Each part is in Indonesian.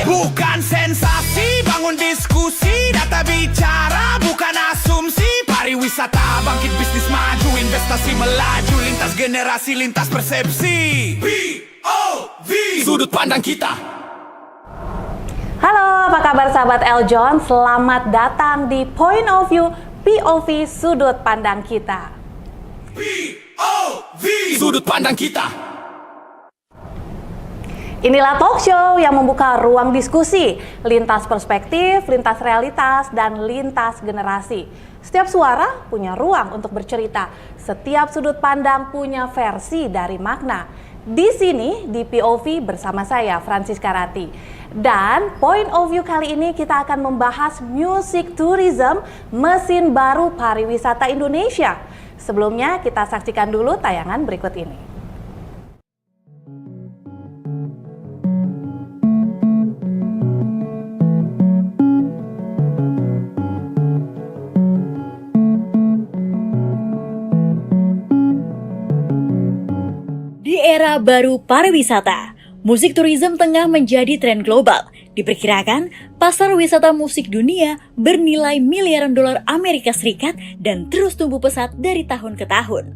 Bukan sensasi, bangun diskusi, data bicara, bukan asumsi. Pariwisata bangkit, bisnis maju, investasi melaju, lintas generasi, lintas persepsi. POV, sudut pandang kita. Halo, apa kabar sahabat Eljon? Selamat datang di Point of View POV Sudut Pandang Kita. POV, sudut pandang kita. Inilah talk show yang membuka ruang diskusi, lintas perspektif, lintas realitas, dan lintas generasi. Setiap suara punya ruang untuk bercerita, setiap sudut pandang punya versi dari makna. Di sini, di POV bersama saya, Francisca Rati. Dan Point of View kali ini kita akan membahas music tourism, mesin baru pariwisata Indonesia. Sebelumnya kita saksikan dulu tayangan berikut ini. Di era baru pariwisata, musik tourism tengah menjadi tren global. Diperkirakan, pasar wisata musik dunia bernilai miliaran dolar Amerika Serikat dan terus tumbuh pesat dari tahun ke tahun.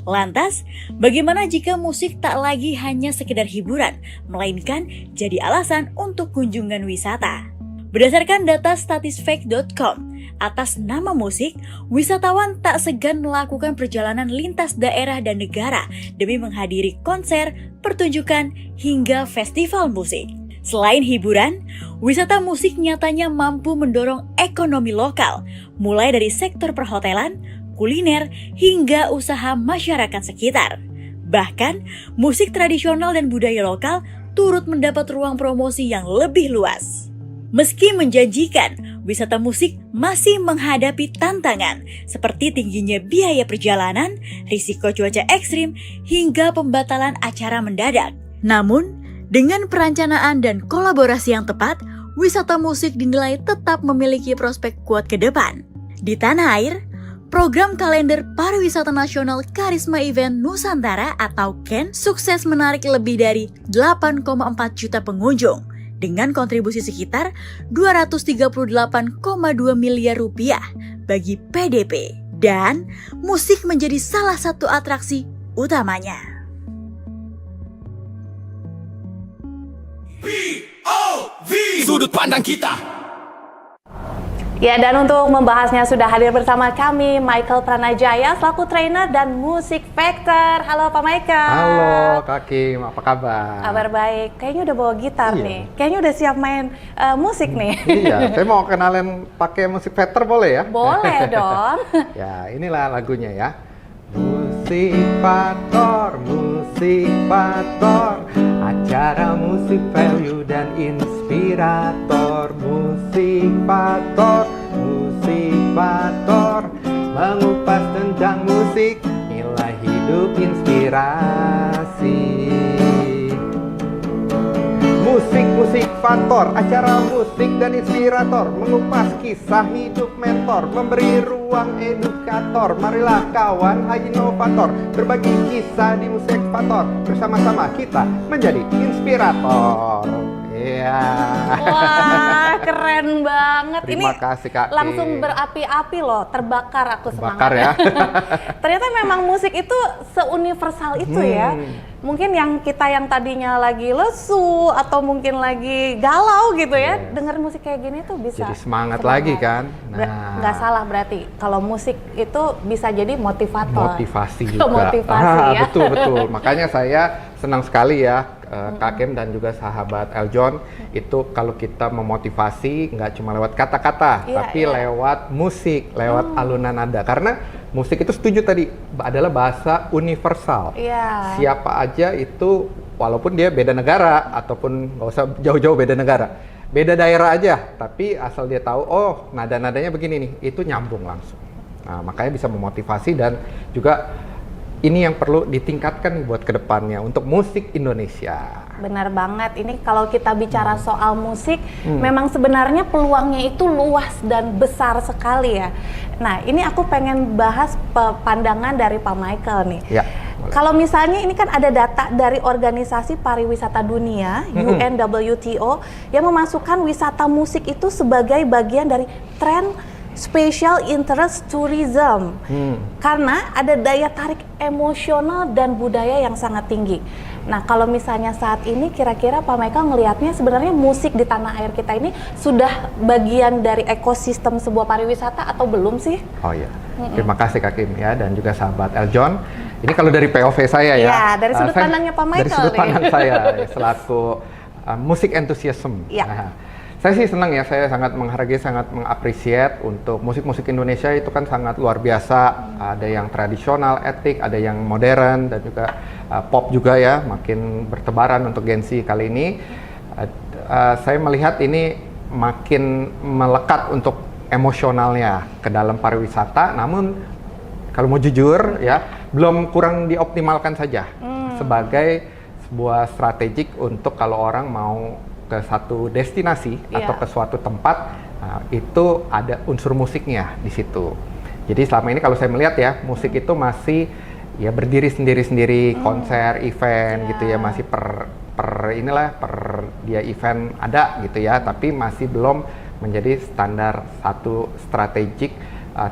Lantas, bagaimana jika musik tak lagi hanya sekedar hiburan, melainkan jadi alasan untuk kunjungan wisata? Berdasarkan data statisfact.com, atas nama musik, wisatawan tak segan melakukan perjalanan lintas daerah dan negara demi menghadiri konser, pertunjukan, hingga festival musik. Selain hiburan, wisata musik nyatanya mampu mendorong ekonomi lokal, mulai dari sektor perhotelan, kuliner, hingga usaha masyarakat sekitar. Bahkan, musik tradisional dan budaya lokal turut mendapat ruang promosi yang lebih luas. Meski menjanjikan, wisata musik masih menghadapi tantangan seperti tingginya biaya perjalanan, risiko cuaca ekstrim, hingga pembatalan acara mendadak. Namun, dengan perencanaan dan kolaborasi yang tepat, wisata musik dinilai tetap memiliki prospek kuat ke depan. Di tanah air, program kalender pariwisata nasional Karisma Event Nusantara atau KEN sukses menarik lebih dari 8,4 juta pengunjung dengan kontribusi sekitar 238,2 miliar rupiah bagi PDP, dan musik menjadi salah satu atraksi utamanya. POV, sudut pandang kita. Ya, dan untuk membahasnya sudah hadir bersama kami Michael Pranajaya selaku trainer dan musik factor. Halo Pak Michael. Halo Kak Kim, apa kabar? Kabar baik. Kayaknya udah bawa gitar nih. Kayaknya udah siap main musik nih. Iya, saya mau kenalin pakai musik factor boleh ya? Boleh dong. Ya, inilah lagunya ya. Musik factor, acara musik value dan inspirator. Musik factor, mengupas tentang musik, nilai hidup inspirasi. Musik faktor, acara musik dan inspirator, mengupas kisah hidup mentor, memberi ruang edukator. Marilah kawan, hai inovator, berbagi kisah di musik faktor, bersama-sama kita menjadi inspirator. Iya. Wah, keren banget. Terima kasih Kak. Langsung berapi-api loh, terbakar aku semangat. Bakar ya. Ternyata memang musik itu seuniversal itu ya. Mungkin yang tadinya lagi lesu atau mungkin lagi galau gitu ya, denger musik kayak gini tuh bisa jadi semangat lagi kan. Nggak salah berarti kalau musik itu bisa jadi motivator. Motivasi juga. Motivasi ya. Betul. Makanya saya senang sekali ya Kak Kim dan juga sahabat Eljon, itu kalau kita memotivasi nggak cuma lewat kata-kata, tapi lewat musik, lewat alunan nada. Karena musik itu setuju tadi adalah bahasa universal. Siapa aja itu, walaupun dia beda negara ataupun nggak usah jauh-jauh beda negara, beda daerah aja, tapi asal dia tahu, oh nada-nadanya begini nih, itu nyambung langsung. Nah, makanya bisa memotivasi dan juga ini yang perlu ditingkatkan nih buat kedepannya untuk musik Indonesia. Benar banget. Ini kalau kita bicara soal musik, memang sebenarnya peluangnya itu luas dan besar sekali ya. Nah, ini aku pengen bahas pandangan dari Pak Michael nih. Ya. Kalau misalnya ini kan ada data dari Organisasi Pariwisata Dunia UNWTO yang memasukkan wisata musik itu sebagai bagian dari tren special interest tourism karena ada daya tarik emosional dan budaya yang sangat tinggi. Nah, kalau misalnya saat ini kira-kira Pak Michael ngelihatnya sebenarnya musik di tanah air kita ini sudah bagian dari ekosistem sebuah pariwisata atau belum sih? Oh iya, terima kasih Kak Kim ya, dan juga sahabat Eljon. Ini kalau dari POV saya ya. Ya, dari sudut pandangnya Pak Michael. Dari sudut pandang saya selaku musik enthusiasm. Ya. Nah, saya sih senang ya, saya sangat menghargai, sangat mengapresiat untuk musik-musik Indonesia itu kan sangat luar biasa. Ada yang tradisional, etik, ada yang modern, dan juga pop juga ya, makin bertebaran untuk Gen Z kali ini. Saya melihat ini makin melekat untuk emosionalnya ke dalam pariwisata, namun kalau mau jujur ya, belum kurang dioptimalkan saja sebagai sebuah strategik untuk kalau orang mau ke satu destinasi atau ke suatu tempat, itu ada unsur musiknya di situ. Jadi selama ini kalau saya melihat ya, musik itu masih ya berdiri sendiri-sendiri, konser, event gitu ya, masih per dia event ada gitu ya, tapi masih belum menjadi standar satu strategik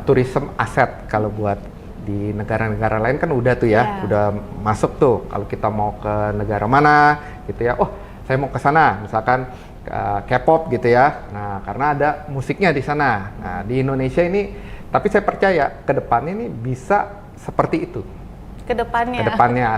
tourism asset. Kalau buat di negara-negara lain kan udah tuh ya, udah masuk tuh. Kalau kita mau ke negara mana gitu ya, oh saya mau ke sana, misalkan K-pop gitu ya. Nah, karena ada musiknya di sana. Nah, di Indonesia ini, tapi saya percaya ke depan ini bisa seperti itu. Kedepannya,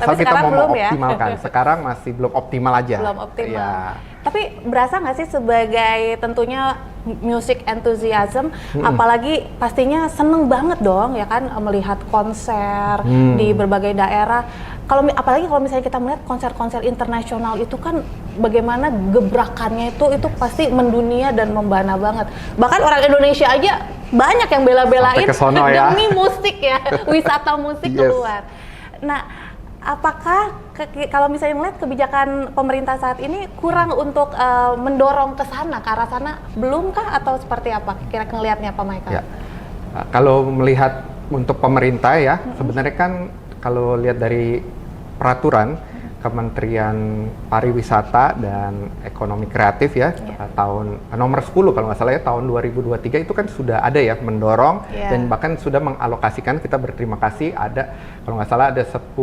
asal kita mau optimalkan. Sekarang masih belum optimal aja. Belum optimal. Ya. Tapi berasa nggak sih sebagai tentunya music enthusiasm, apalagi pastinya seneng banget dong ya kan melihat konser di berbagai daerah. Apalagi kalau misalnya kita melihat konser-konser internasional itu kan bagaimana gebrakannya itu pasti mendunia dan membana banget. Bahkan orang Indonesia aja banyak yang bela-belain demi musik ya, wisata musik keluar. Nah, apakah kalau misalnya melihat kebijakan pemerintah saat ini kurang untuk mendorong ke sana, ke arah sana, belumkah atau seperti apa kira-kira ngelihatnya Pak Michael? Ya. Kalau melihat untuk pemerintah ya, sebenarnya kan kalau lihat dari peraturan Kementerian Pariwisata dan Ekonomi Kreatif ya, tahun nomor 10 kalau nggak salah ya, tahun 2023 itu kan sudah ada ya mendorong dan bahkan sudah mengalokasikan, kita berterima kasih, ada kalau nggak salah ada 10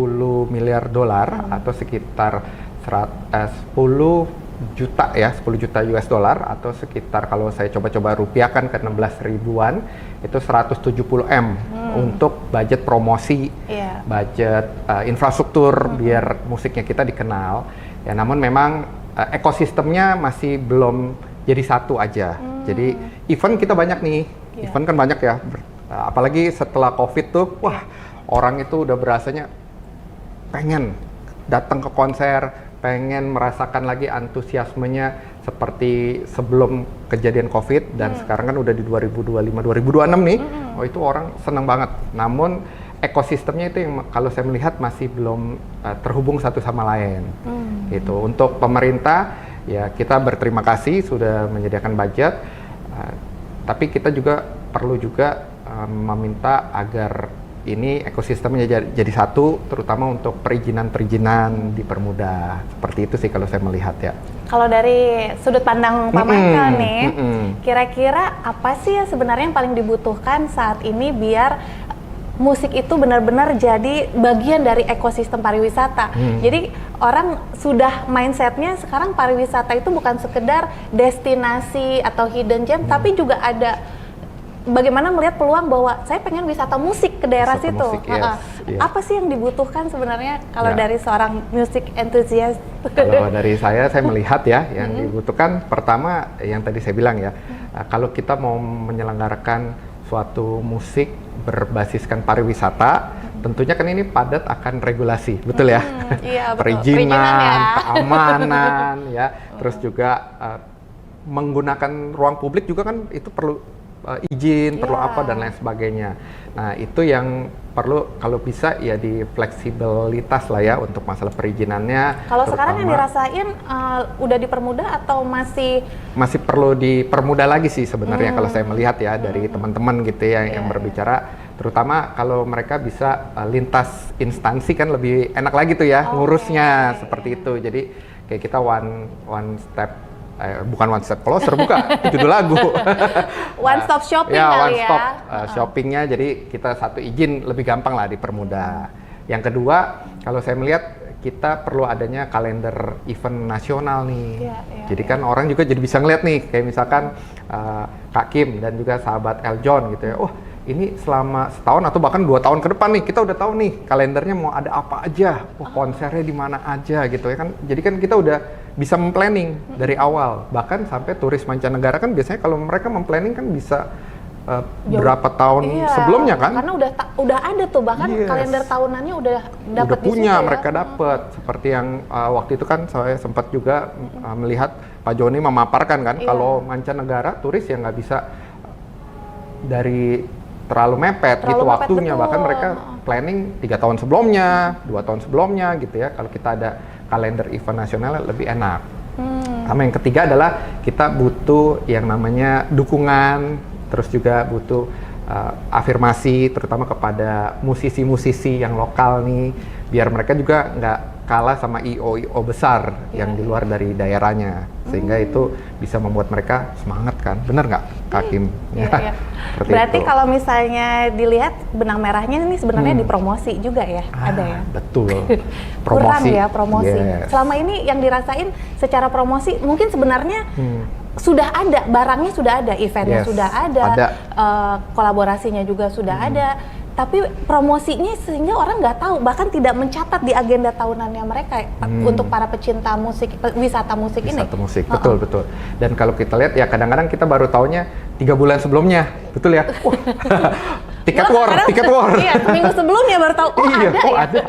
miliar dolar atau sekitar 10 juta ya, 10 juta US dollar atau sekitar kalau saya coba-coba rupiahkan ke 16 ribuan itu 170 M untuk budget promosi, budget infrastruktur biar musiknya kita dikenal ya. Namun memang ekosistemnya masih belum jadi satu aja. Jadi event kita banyak nih, event kan banyak ya, apalagi setelah COVID tuh, wah orang itu udah berasanya pengen datang ke konser, pengen merasakan lagi antusiasmenya seperti sebelum kejadian COVID, dan sekarang kan udah di 2025-2026 nih, oh itu orang senang banget. Namun ekosistemnya itu yang kalau saya melihat masih belum terhubung satu sama lain. Gitu. Untuk pemerintah ya kita berterima kasih sudah menyediakan budget, tapi kita juga perlu juga meminta agar ini ekosistemnya jadi satu, terutama untuk perizinan dipermudah. Seperti itu sih kalau saya melihat ya. Kalau dari sudut pandang Pak Michael nih, kira-kira apa sih ya sebenarnya yang paling dibutuhkan saat ini biar musik itu benar-benar jadi bagian dari ekosistem pariwisata? Jadi orang sudah mindsetnya sekarang pariwisata itu bukan sekedar destinasi atau hidden gem, tapi juga ada bagaimana melihat peluang bahwa saya pengen wisata musik ke daerah situ. Apa sih yang dibutuhkan sebenarnya kalau dari seorang music enthusiast? Kalau dari saya melihat ya, yang dibutuhkan pertama yang tadi saya bilang ya, kalau kita mau menyelenggarakan suatu musik berbasiskan pariwisata, tentunya kan ini padat akan regulasi, betul ya? Iya, betul. Perizinan, keamanan ya, terus juga menggunakan ruang publik juga kan itu perlu izin, perlu apa dan lain sebagainya. Nah itu yang perlu kalau bisa ya di fleksibilitas lah ya untuk masalah perizinannya. Kalau sekarang yang dirasain udah dipermudah atau masih perlu dipermudah lagi sih sebenarnya kalau saya melihat ya dari teman-teman gitu ya yang berbicara Terutama kalau mereka bisa lintas instansi kan lebih enak lagi tuh ya ngurusnya seperti itu. Jadi kayak kita one step bukan one step closer, bukan itu judul lagu. One stop shopping ya, kali one stop ya. shoppingnya, jadi kita satu izin lebih gampang lah dipermudah. Yang kedua, kalau saya melihat kita perlu adanya kalender event nasional nih. Jadi kan orang juga jadi bisa ngeliat nih, kayak misalkan Kak Kim dan juga sahabat Eljon gitu ya. Oh, ini selama setahun atau bahkan 2 tahun ke depan nih, kita udah tahu nih kalendernya mau ada apa aja, konsernya di mana aja gitu ya kan. Jadi kan kita udah bisa memplanning dari awal, bahkan sampai turis mancanegara kan biasanya kalau mereka memplanning kan bisa berapa tahun sebelumnya kan? Karena udah ada tuh, bahkan kalender tahunannya udah dapat udah punya di situ, mereka dapat. Seperti yang waktu itu kan saya sempat juga melihat Pak Joni memaparkan kan, kalau mancanegara turis yang nggak bisa dari terlalu mepet gitu waktunya, betul. bahkan mereka planning 3 tahun sebelumnya, 2 tahun sebelumnya gitu ya. Kalau kita ada kalender event nasional lebih enak. Sama yang ketiga adalah kita butuh yang namanya dukungan, terus juga butuh afirmasi terutama kepada musisi-musisi yang lokal nih, biar mereka juga nggak kalah sama IO besar yang di luar dari daerahnya, sehingga itu bisa membuat mereka semangat kan, bener nggak Kak Kim? Berarti kalau misalnya dilihat benang merahnya ini sebenarnya di promosi juga ya, ada ya? Betul. Kurang ya promosi. Selama ini yang dirasain secara promosi mungkin sebenarnya sudah ada, barangnya sudah ada, eventnya sudah ada. Kolaborasinya juga sudah ada. Tapi promosinya sehingga orang nggak tahu, bahkan tidak mencatat di agenda tahunannya mereka untuk para pecinta musik, wisata musik ini. Wisata musik, betul. Dan kalau kita lihat ya kadang-kadang kita baru taunya 3 bulan sebelumnya, betul ya? Tiket war. Iya, seminggu sebelumnya baru tahu, ada.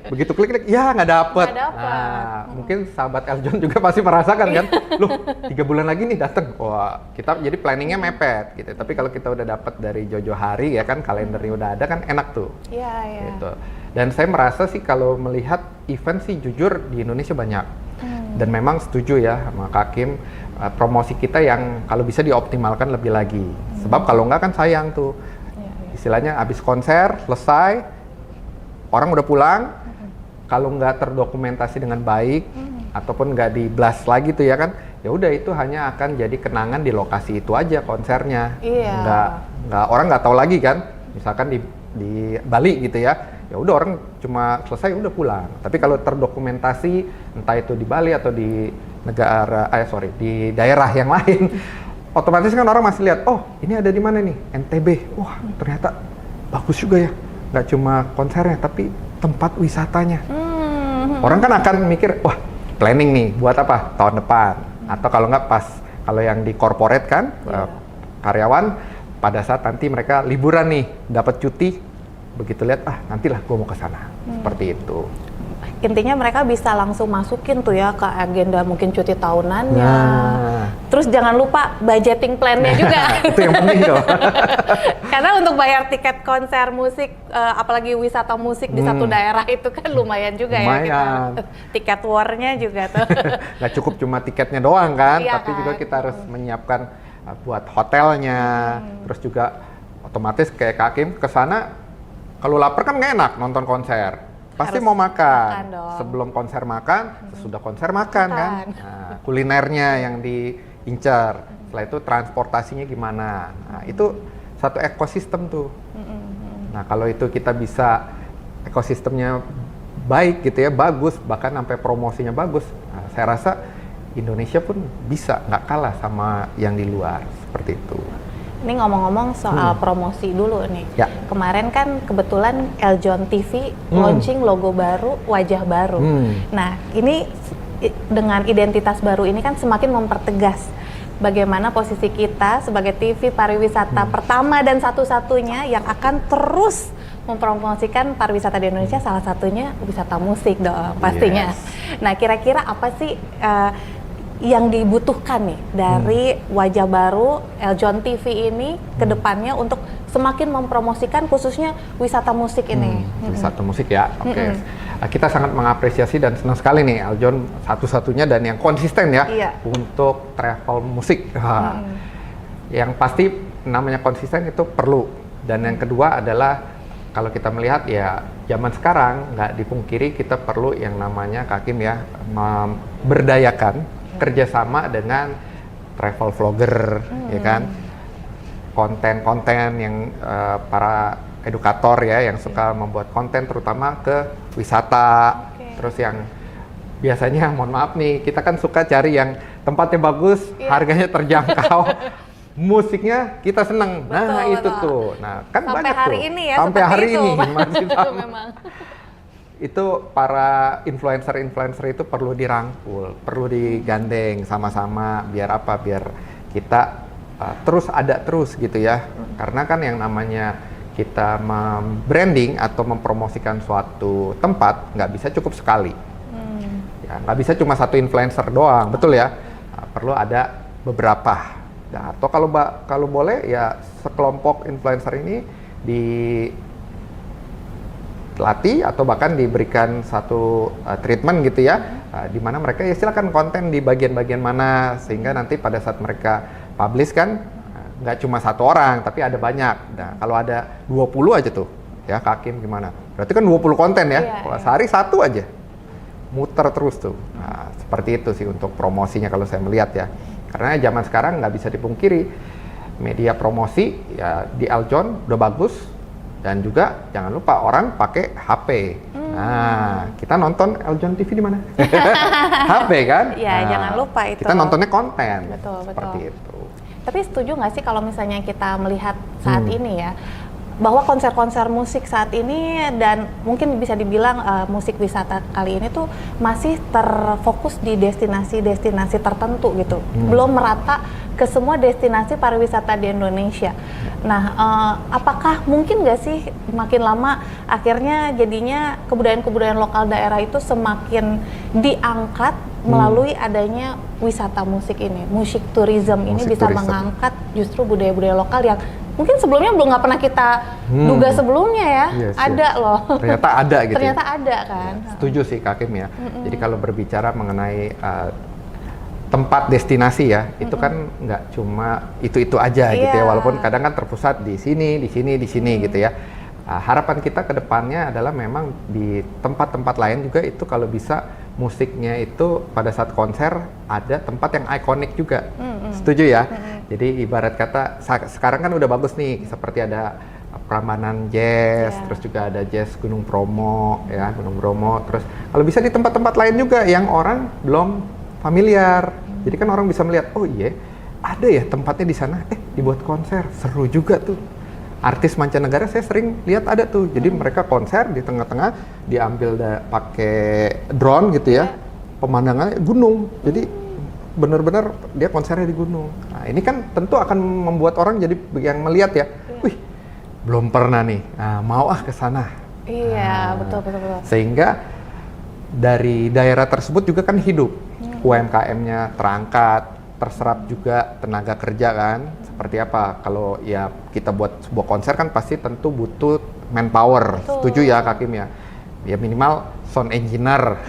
Begitu klik, ya nggak dapet. Nah, mungkin sahabat Eljon juga pasti merasakan kan, loh 3 bulan lagi nih dateng. Wah, kita jadi planningnya mepet gitu. Tapi kalau kita udah dapet dari Jojo hari ya kan, kalendernya udah ada kan enak tuh. Iya. Gitu. Dan saya merasa sih kalau melihat event sih jujur di Indonesia banyak. Dan memang setuju ya sama Kak Kim, promosi kita yang kalau bisa dioptimalkan lebih lagi. Sebab kalau nggak kan sayang tuh. Istilahnya habis konser selesai, orang udah pulang, kalau nggak terdokumentasi dengan baik ataupun nggak di blast lagi tuh ya kan, ya udah itu hanya akan jadi kenangan di lokasi itu aja konsernya. Nggak orang nggak tahu lagi kan, misalkan di Bali gitu ya udah orang cuma selesai udah pulang. Tapi kalau terdokumentasi entah itu di Bali atau di di daerah yang lain, otomatis kan orang masih lihat, oh ini ada di mana nih, NTB, wah ternyata bagus juga ya, nggak cuma konsernya tapi tempat wisatanya. Orang kan akan mikir, wah planning nih buat apa tahun depan, atau kalau nggak kalau yang di corporate kan karyawan pada saat nanti mereka liburan nih dapat cuti, begitu lihat nantilah gue mau ke sana, seperti itu. Intinya mereka bisa langsung masukin tuh ya ke agenda mungkin cuti tahunannya. Terus jangan lupa budgeting plan-nya juga. Itu yang penting tuh. Karena untuk bayar tiket konser musik, apalagi wisata musik di satu daerah itu kan lumayan juga ya. Tiket war-nya juga tuh. Nggak cukup cuma tiketnya doang kan, tapi juga kita harus menyiapkan buat hotelnya. Terus juga otomatis kayak Kak Kim kesana, kalau lapar kan nggak enak nonton konser. Pasti harus mau makan sebelum konser makan, sesudah konser makan kan. Nah, kulinernya yang diincar. Setelah itu transportasinya gimana. Nah, itu satu ekosistem tuh. Nah, kalau itu kita bisa ekosistemnya baik gitu ya, bagus, bahkan sampai promosinya bagus. Nah, saya rasa Indonesia pun bisa nggak kalah sama yang di luar, seperti itu. Ini ngomong-ngomong soal promosi dulu nih. Kemarin kan kebetulan Eljon TV launching logo baru, wajah baru. Nah, ini dengan identitas baru ini kan semakin mempertegas bagaimana posisi kita sebagai TV pariwisata pertama dan satu-satunya yang akan terus mempromosikan pariwisata di Indonesia, salah satunya wisata musik dong pastinya. Nah, kira-kira apa sih yang dibutuhkan nih dari wajah baru Eljon TV ini ke depannya untuk semakin mempromosikan khususnya wisata musik ini? Wisata musik ya, oke. Kita sangat mengapresiasi dan senang sekali nih Eljon satu-satunya dan yang konsisten ya untuk travel musik. Yang pasti namanya konsisten itu perlu Dan yang kedua adalah kalau kita melihat ya zaman sekarang nggak dipungkiri kita perlu yang namanya Kak Kim ya memberdayakan kerjasama dengan travel vlogger, ya kan, konten-konten yang para edukator ya yang suka membuat konten terutama ke wisata, terus yang biasanya mohon maaf nih kita kan suka cari yang tempatnya bagus, harganya terjangkau. Musiknya kita seneng, nah itu tuh, nah kan sampai banyak hari tuh, ini ya, sampai hari itu. ini masih sama. Memang. Itu para influencer itu perlu dirangkul, perlu digandeng sama-sama, biar apa? Biar kita terus ada terus gitu ya, karena kan yang namanya kita branding atau mempromosikan suatu tempat nggak bisa cukup sekali, ya nggak bisa cuma satu influencer doang, betul ya, nah, perlu ada beberapa. Nah, atau kalau boleh ya sekelompok influencer ini dilatih atau bahkan diberikan satu treatment gitu ya, di mana mereka ya silakan konten di bagian-bagian mana sehingga nanti pada saat mereka publish kan nggak cuma satu orang tapi ada banyak. Nah, kalau ada 20 aja tuh ya Kak Kim gimana? Berarti kan 20 konten ya. Kalau sehari satu aja muter terus tuh. Nah, seperti itu sih untuk promosinya kalau saya melihat ya. Karena zaman sekarang nggak bisa dipungkiri media promosi ya di Eljon udah bagus dan juga jangan lupa orang pakai HP. Nah, kita nonton Eljon TV di mana? HP kan? Iya, nah, jangan lupa itu. Kita nontonnya konten. Betul. Seperti itu. Tapi setuju nggak sih kalau misalnya kita melihat saat ini ya, bahwa konser-konser musik saat ini dan mungkin bisa dibilang musik wisata kali ini tuh masih terfokus di destinasi-destinasi tertentu gitu, belum merata ke semua destinasi pariwisata di Indonesia. Nah, apakah mungkin nggak sih makin lama akhirnya jadinya kebudayaan-kebudayaan lokal daerah itu semakin diangkat melalui adanya wisata musik ini, musik tourism ini bisa mengangkat justru budaya-budaya lokal yang mungkin sebelumnya belum nggak pernah kita duga sebelumnya ya, ada loh. Ternyata ada gitu. Ternyata ada kan. Ya, setuju sih Kak Kim ya. Jadi kalau berbicara mengenai tempat destinasi ya, itu kan nggak cuma itu aja gitu ya. Walaupun kadang kan terpusat di sini gitu ya. Harapan kita ke depannya adalah memang di tempat-tempat lain juga itu kalau bisa musiknya itu pada saat konser ada tempat yang ikonik juga. Setuju ya? Jadi ibarat kata sekarang kan udah bagus nih, seperti ada Prambanan Jazz, terus juga ada Jazz Gunung Bromo ya, Gunung Bromo. Terus kalau bisa di tempat-tempat lain juga yang orang belum familiar. Jadi kan orang bisa melihat, oh iya, ada ya tempatnya di sana, dibuat konser, seru juga tuh. Artis mancanegara saya sering lihat ada tuh, jadi mereka konser di tengah-tengah diambil pakai drone gitu ya, pemandangannya gunung, jadi benar-benar dia konsernya di gunung. Nah ini kan tentu akan membuat orang jadi yang melihat ya, wih belum pernah nih, mau ke sana. Iya, betul. Sehingga dari daerah tersebut juga kan hidup, UMKM-nya terangkat, terserap juga tenaga kerja kan. Seperti apa? Kalau ya kita buat sebuah konser kan pasti tentu butuh manpower. Setuju ya Kak Kim ya? Ya minimal sound engineer.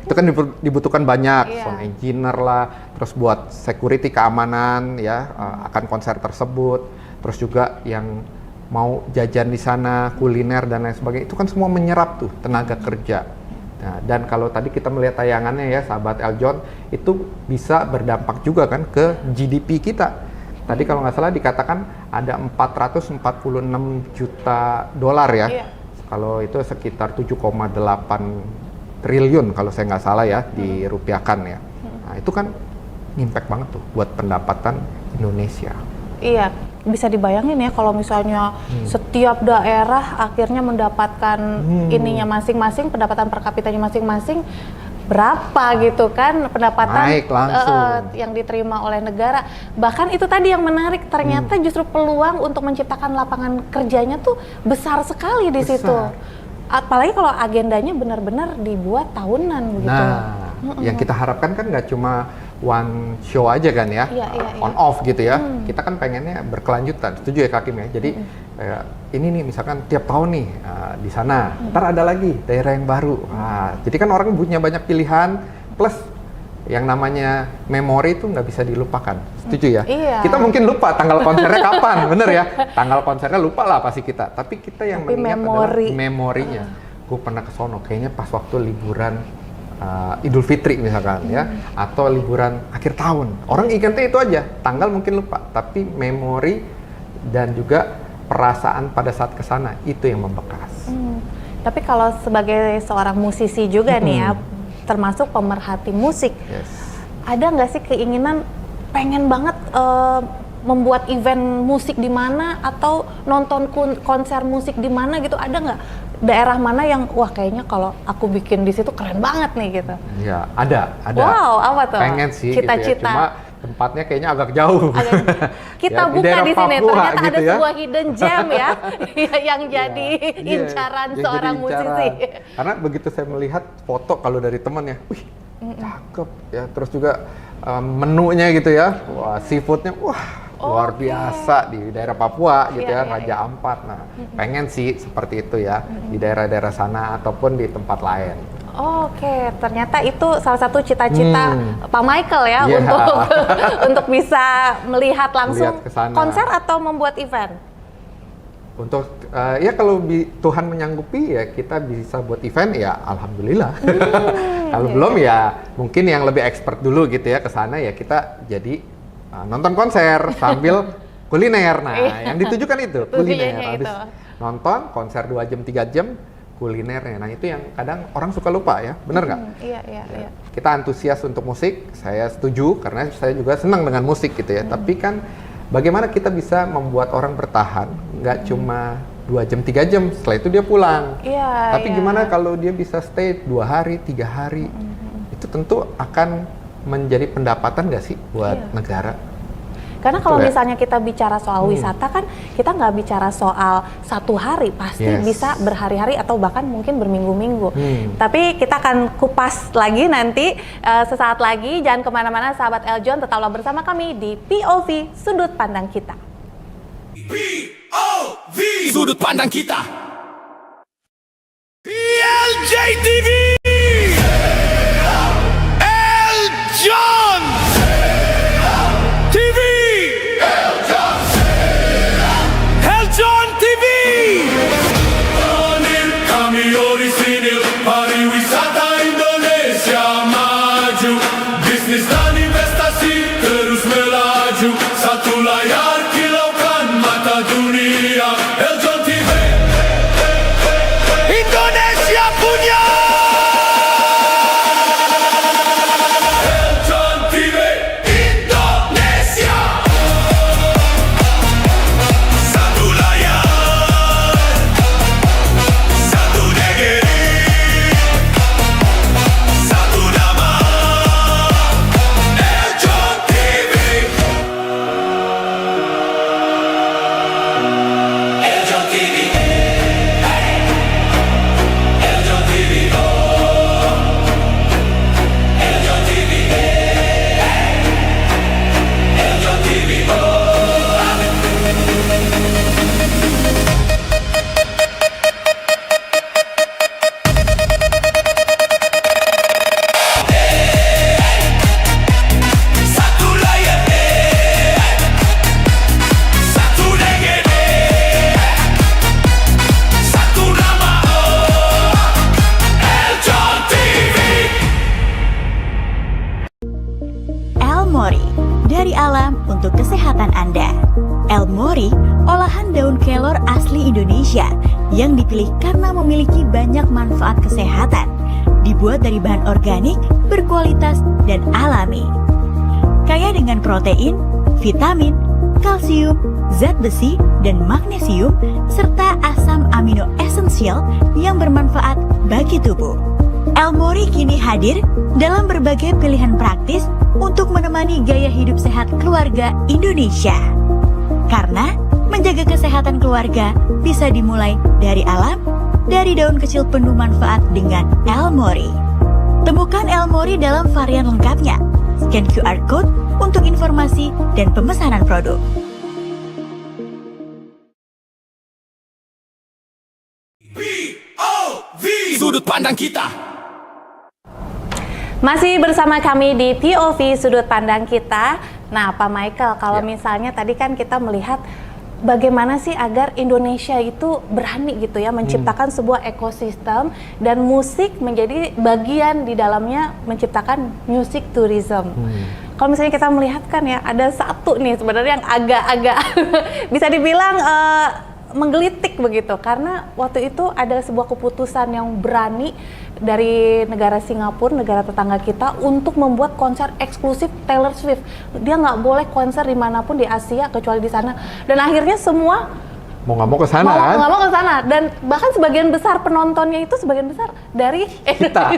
Itu kan dibutuhkan banyak. Sound engineer lah, terus buat security keamanan ya akan konser tersebut. Terus juga yang mau jajan di sana, kuliner dan lain sebagainya. Itu kan semua menyerap tuh tenaga kerja. Nah, dan kalau tadi kita melihat tayangannya ya, sahabat Eljon, itu bisa berdampak juga kan ke GDP kita. Tadi kalau nggak salah dikatakan ada 446 juta dolar ya. Kalau itu sekitar 7,8 triliun kalau saya nggak salah ya, dirupiahkan ya. Nah, itu kan impact banget tuh buat pendapatan Indonesia. Iya, bisa dibayangin ya kalau misalnya setiap daerah akhirnya mendapatkan ininya masing-masing, pendapatan per kapitanya masing-masing, berapa gitu kan pendapatan naik langsung yang diterima oleh negara. Bahkan itu tadi yang menarik, ternyata justru peluang untuk menciptakan lapangan kerjanya tuh besar sekali di situ. Apalagi kalau agendanya benar-benar dibuat tahunan begitu. Nah, yang kita harapkan kan nggak cuma one show aja kan ya, on off gitu ya. Kita kan pengennya berkelanjutan. Setuju ya Kak Kim ya? Jadi ini nih misalkan tiap tahun nih di sana, ntar ada lagi daerah yang baru. Jadi kan orang punya banyak pilihan, plus yang namanya memori itu nggak bisa dilupakan. Setuju ya? Iya. Kita mungkin lupa tanggal konsernya kapan, bener ya? Tanggal konsernya lupa lah pasti kita. Tapi kita yang mengingat adalah memorinya. Gue pernah ke sono, kayaknya pas waktu liburan Idul Fitri misalkan ya, atau liburan akhir tahun. Orang ingatnya itu aja, tanggal mungkin lupa, tapi memori dan juga perasaan pada saat kesana itu yang membekas. Tapi kalau sebagai seorang musisi juga nih ya, termasuk pemerhati musik, ada nggak sih keinginan pengen banget membuat event musik di mana atau nonton konser musik di mana gitu? Ada nggak daerah mana yang wah kayaknya kalau aku bikin di situ keren banget nih gitu? Ya ada. Wow, apa tuh? Pengen sih cita-cita. Gitu ya. Cuma tempatnya kayaknya agak jauh. Kita ya, buka di sini, Papua, ternyata gitu ada ya. sebuah hidden gem ya, yang jadi incaran yang seorang jadi incaran. musisi. Karena begitu saya melihat foto kalau dari teman ya, wih cakep ya. Terus juga menunya gitu ya, wah seafoodnya, wah luar biasa di daerah Papua gitu ya, Raja Ampat. Nah, pengen sih seperti itu ya di daerah-daerah sana ataupun di tempat lain. Oke, ternyata itu salah satu cita-cita Pak Michael ya untuk bisa melihat langsung konser atau membuat event. Untuk ya kalau Tuhan menyanggupi ya kita bisa buat event ya alhamdulillah. Kalau belum ya mungkin yang lebih expert dulu gitu ya ke sana ya kita jadi nonton konser sambil kuliner. Nah, yang ditujukan itu kuliner. Habis nonton konser 2 jam 3 jam kulinernya. Nah, itu yang kadang orang suka lupa ya. Bener nggak? Iya. Kita antusias untuk musik, saya setuju karena saya juga senang dengan musik gitu ya. Tapi kan bagaimana kita bisa membuat orang bertahan nggak cuma 2 jam 3 jam setelah itu dia pulang. Tapi gimana kalau dia bisa stay 2 hari 3 hari? Itu tentu akan menjadi pendapatan nggak sih buat negara? Karena kalau misalnya kita bicara soal wisata kan kita nggak bicara soal 1 hari, pasti bisa berhari-hari atau bahkan mungkin berminggu-minggu. Tapi kita akan kupas lagi nanti sesaat lagi. Jangan kemana-mana sahabat Eljon, tetaplah bersama kami di POV Sudut Pandang Kita. POV Sudut Pandang Kita. LJTV Eljon TV Eljon TV. Kami orisinil pariwisata Indonesia maju, bisnis dan investasi terus melaju, satu layar kilaukan mata dunia. Eljon TV Indonesia punya. Eljon TV Indonesia, satu layar, satu negeri, satu nama. Eljon TV. Eljon TV. Eljon TV. Eljon TV. Eljon TV. Satu layar, satu negeri, satu nama. Eljon TV. Elmori, dari alam untuk kesehatan Anda. Elmori, olahan daun kelor asli Indonesia yang dipilih karena memiliki banyak manfaat kesehatan. Dibuat dari bahan organik, berkualitas, dan alami. Kaya dengan protein, vitamin, kalsium, zat besi, dan magnesium, serta asam amino esensial yang bermanfaat bagi tubuh. Elmori kini hadir dalam berbagai pilihan praktis untuk menemani gaya hidup sehat keluarga Indonesia. Karena menjaga kesehatan keluarga bisa dimulai dari alam, dari daun kecil penuh manfaat dengan Elmori. Temukan Elmori dalam varian lengkapnya. Scan QR Code untuk informasi dan pemesanan produk. POV Sudut Pandang Kita. Masih bersama kami di POV Sudut Pandang Kita. Nah, Pak Michael, kalau misalnya tadi kan kita melihat bagaimana sih agar Indonesia itu berani gitu ya menciptakan sebuah ekosistem dan musik menjadi bagian di dalamnya menciptakan music tourism. Kalau misalnya kita melihat kan ya ada satu nih sebenarnya yang agak-agak bisa dibilang menggelitik begitu, karena waktu itu ada sebuah keputusan yang berani dari negara Singapura, negara tetangga kita, untuk membuat konser eksklusif Taylor Swift. Dia nggak boleh konser dimanapun di Asia kecuali di sana. Dan akhirnya semua mau nggak mau ke sana kan? Mau nggak mau ke sana. Dan bahkan sebagian besar penontonnya itu sebagian besar dari kita.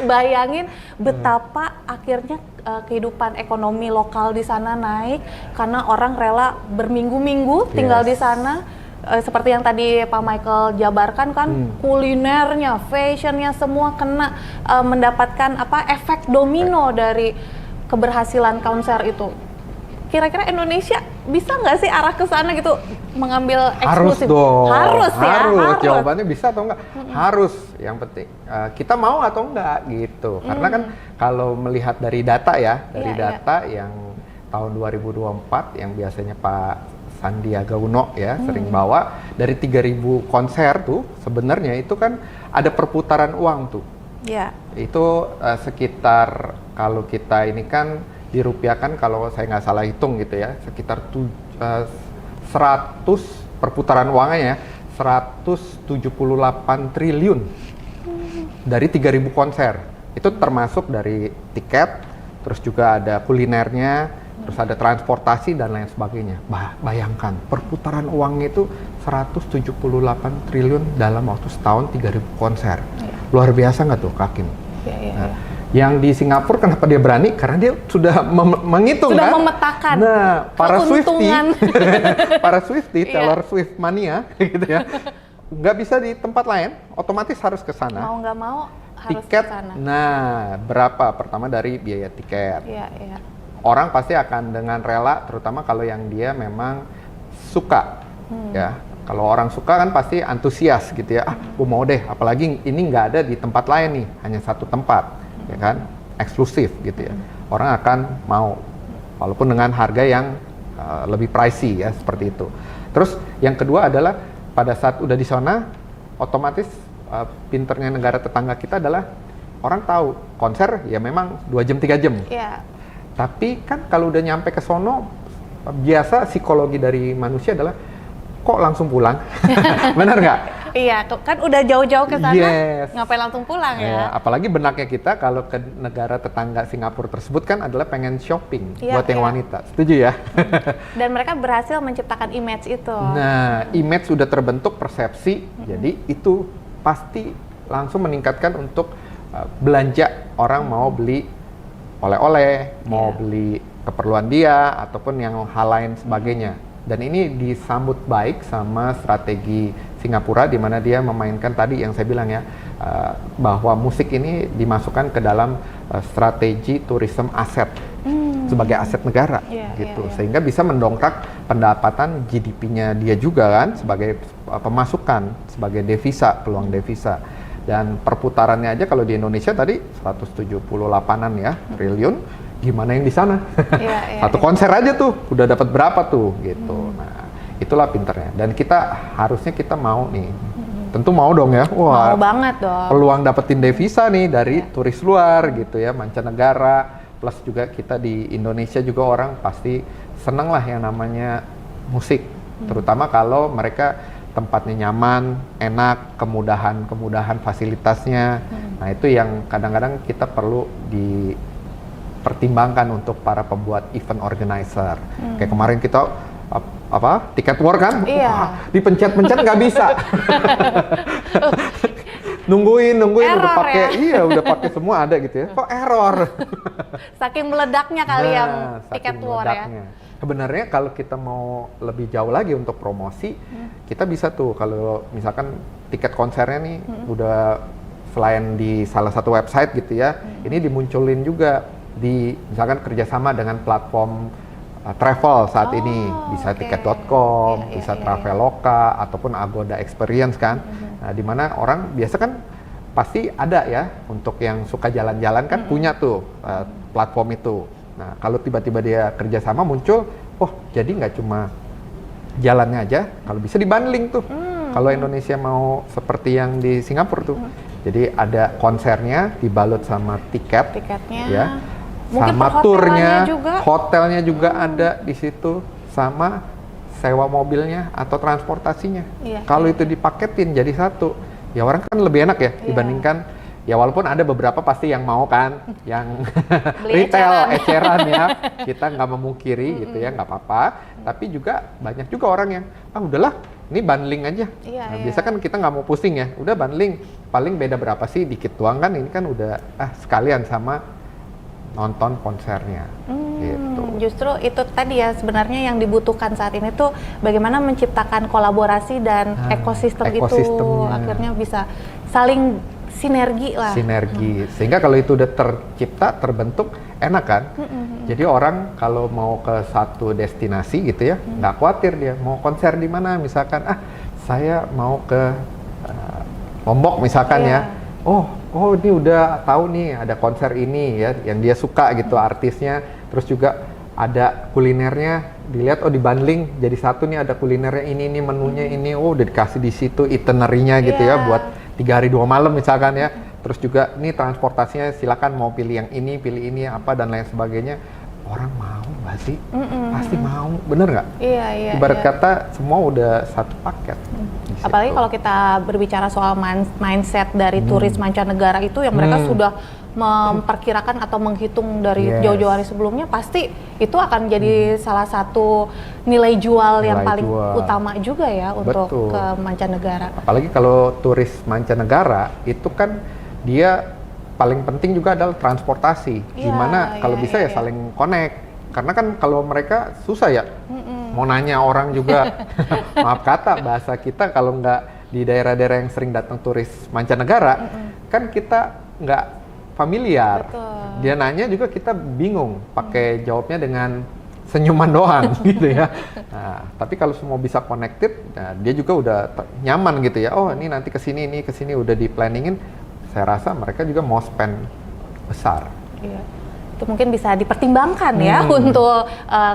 Bayangin betapa akhirnya kehidupan ekonomi lokal di sana naik karena orang rela berminggu-minggu tinggal di sana. Seperti yang tadi Pak Michael jabarkan kan, kulinernya, fashionnya semua kena mendapatkan efek domino dari keberhasilan konser itu. Kira-kira Indonesia bisa nggak sih arah ke sana gitu, mengambil eksklusif? Harus dong. Harus. Jawabannya bisa atau enggak? Harus. Yang penting kita mau atau enggak gitu. Karena kan kalau melihat dari data ya, data yang tahun 2024 yang biasanya Pak Sandiaga Uno ya sering bawa, dari 3.000 konser tuh sebenarnya itu kan ada perputaran uang tuh. Iya. Itu sekitar, kalau kita ini kan dirupiahkan, kalau saya nggak salah hitung gitu ya, sekitar 100 perputaran uangnya ya, 178 triliun dari 3.000 konser. Itu termasuk dari tiket, terus juga ada kulinernya, terus ada transportasi dan lain sebagainya. Bayangkan, perputaran uangnya itu 178 triliun dalam waktu setahun, 3.000 konser. Luar biasa nggak tuh, Kak Kim? Nah, yang di Singapura kenapa dia berani? Karena dia sudah menghitung, sudah kan? memetakan Para keuntungan. para Swiftie, Taylor Swift mania gitu ya, nggak bisa di tempat lain, otomatis harus ke sana. Mau nggak mau harus Tiket, ke sana. nah berapa? Pertama dari biaya tiket. Iya. Orang pasti akan dengan rela, terutama kalau yang dia memang suka, ya. Kalau orang suka kan pasti antusias gitu ya. Gue mau deh, apalagi ini nggak ada di tempat lain nih, hanya satu tempat. Ya kan, eksklusif gitu ya, orang akan mau walaupun dengan harga yang lebih pricey ya, seperti itu. Terus yang kedua adalah pada saat udah di sana, otomatis pinternya negara tetangga kita adalah orang tahu konser ya memang 2 jam 3 jam. Iya. Tapi kan kalau udah nyampe ke sono, biasa psikologi dari manusia adalah kok langsung pulang. Benar nggak? Iya, kan udah jauh-jauh ke sana, ngapain langsung pulang ya? Apalagi benaknya kita kalau ke negara tetangga Singapura tersebut kan adalah pengen shopping buat yang wanita. Setuju ya? Dan mereka berhasil menciptakan image itu. Nah, image sudah terbentuk, persepsi, jadi itu pasti langsung meningkatkan untuk belanja. Orang mau beli oleh-oleh, mau beli keperluan dia, ataupun yang hal lain sebagainya. Dan ini disambut baik sama strategi Singapura, di mana dia memainkan tadi yang saya bilang ya, bahwa musik ini dimasukkan ke dalam strategi tourism aset sebagai aset negara, gitu. Sehingga bisa mendongkrak pendapatan GDP-nya dia juga kan, sebagai pemasukan, sebagai devisa, peluang devisa. Dan perputarannya aja kalau di Indonesia tadi 178-an ya triliun. Gimana yang di sana? Satu konser aja tuh udah dapat berapa tuh gitu. Nah, itulah pinternya. Dan harusnya kita mau nih. Tentu mau dong ya. Wah, mau banget dong. Peluang dapetin devisa nih dari turis luar gitu ya, mancanegara. Plus juga kita di Indonesia juga orang pasti seneng lah yang namanya musik. Terutama kalau mereka tempatnya nyaman, enak, kemudahan fasilitasnya. Nah, itu yang kadang-kadang kita perlu dipertimbangkan untuk para pembuat event organizer. Kayak kemarin kita tiket war kan, dipencet-pencet nggak bisa. nungguin error udah pakai ya? udah pakai semua ada gitu ya. Kok error? Saking meledaknya kali yang tiket war ya. Sebenarnya kalau kita mau lebih jauh lagi untuk promosi, kita bisa tuh kalau misalkan tiket konsernya nih udah selain di salah satu website gitu ya, ini dimunculin juga di misalkan kerjasama dengan platform travel saat ini, bisa tiket.com, bisa Traveloka ataupun Agoda Experience kan. Nah, di mana orang biasa kan pasti ada ya untuk yang suka jalan-jalan kan punya tuh platform itu. Nah kalau tiba-tiba dia kerjasama muncul, oh jadi nggak cuma jalannya aja, kalau bisa dibundling tuh. Kalau Indonesia mau seperti yang di Singapura tuh, jadi ada konsernya dibalut sama tiketnya, ya, mungkin sama turnya, juga. hotelnya juga ada di situ, sama sewa mobilnya atau transportasinya. Kalau itu dipaketin jadi satu, ya orang kan lebih enak ya dibandingkan. Ya walaupun ada beberapa pasti yang mau kan, yang retail eceran ya, kita nggak memungkiri gitu ya, nggak apa-apa. Tapi juga banyak juga orang yang, udahlah, ini bundling aja. Biasa kan kita nggak mau pusing ya, udah bundling, paling beda berapa sih, dikit doang kan, ini kan udah sekalian sama nonton konsernya. Gitu. Justru itu tadi ya sebenarnya yang dibutuhkan saat ini tuh bagaimana menciptakan kolaborasi dan ekosistem itu akhirnya bisa saling sinergi lah. Sinergi, sehingga kalau itu udah tercipta, terbentuk, enak kan? Jadi orang kalau mau ke satu destinasi gitu ya, nggak khawatir dia mau konser di mana, misalkan saya mau ke Lombok misalkan ya, oh ini udah tahu nih ada konser ini ya, yang dia suka gitu artisnya, terus juga ada kulinernya, dilihat dibundling jadi satu nih, ada kulinernya ini menunya ini, udah dikasih di situ itinerary-nya gitu ya buat 3 hari 2 malam misalkan ya. Terus juga nih transportasinya silakan mau pilih yang ini, pilih ini apa dan lain sebagainya. Orang mau nggak sih? Pasti mau, bener nggak? Iya. Ibarat kata semua udah satu paket. Apalagi kalau kita berbicara soal mindset dari turis mancanegara itu yang mereka sudah memperkirakan atau menghitung dari jauh-jauh hari sebelumnya, pasti itu akan jadi salah satu nilai jual yang paling utama juga ya untuk ke mancanegara. Apalagi kalau turis mancanegara itu kan dia paling penting juga adalah transportasi. Gimana kalau bisa ya saling connect. Karena kan kalau mereka susah ya, mau nanya orang juga, maaf kata bahasa kita kalau nggak di daerah-daerah yang sering datang turis mancanegara, kan kita nggak familiar. Dia nanya juga kita bingung, pakai jawabnya dengan senyuman doang gitu ya. Nah, tapi kalau semua bisa connected, dia juga udah nyaman gitu ya. Oh ini nanti kesini, ini kesini udah di planningin. Saya rasa mereka juga mau spend besar. Itu mungkin bisa dipertimbangkan ya untuk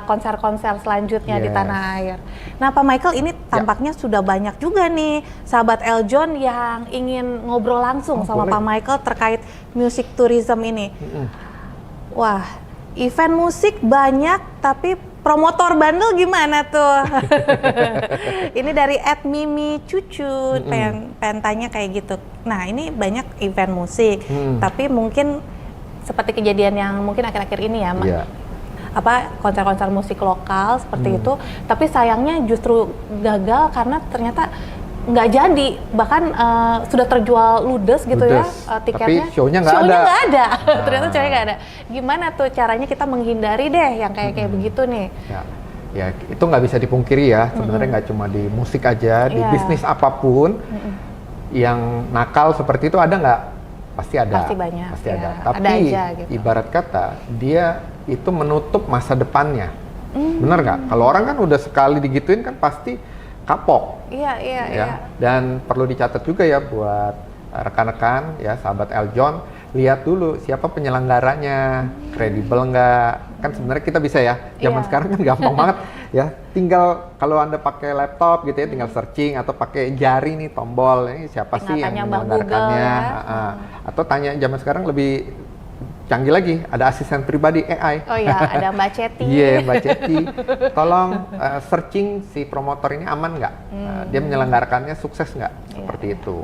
konser-konser selanjutnya di tanah air. Nah Pak Michael, ini tampaknya sudah banyak juga nih sahabat Eljon yang ingin ngobrol langsung sama Pak Michael terkait music tourism ini. Wah, event musik banyak tapi promotor bandel gimana tuh? Ini dari @mimi cucu pengen tanya kayak gitu. Nah ini banyak event musik, tapi mungkin seperti kejadian yang mungkin akhir-akhir ini ya, konser-konser musik lokal seperti itu. Tapi sayangnya justru gagal karena ternyata nggak jadi, bahkan sudah terjual ludes gitu ya tiketnya. Tapi show-nya nggak ada. Ternyata show-nya nggak ada. Gimana tuh caranya kita menghindari deh yang kayak begitu nih? Ya itu nggak bisa dipungkiri ya. Sebenarnya nggak cuma di musik aja, di bisnis apapun yang nakal seperti itu ada nggak? Pasti ada. Pasti banyak. Pasti ada. Tapi aja, gitu. Ibarat kata dia itu menutup masa depannya. Bener nggak? Kalau orang kan udah sekali digituin kan pasti kapok. Iya. Dan perlu dicatat juga ya buat rekan-rekan ya, sahabat Eljon, lihat dulu siapa penyelenggaranya, kredibel nggak. Kan sebenarnya kita bisa ya, zaman sekarang kan gampang banget ya, tinggal kalau Anda pakai laptop gitu ya, tinggal searching atau pakai jari nih tombol, ini siapa sih yang menyelenggarakannya, atau tanya zaman sekarang lebih canggih lagi, ada asisten pribadi AI. Oh iya, ada Mbak Ceti. Mbak Ceti. Tolong searching si promotor ini aman nggak? Dia menyelenggarakannya sukses nggak? Seperti itu.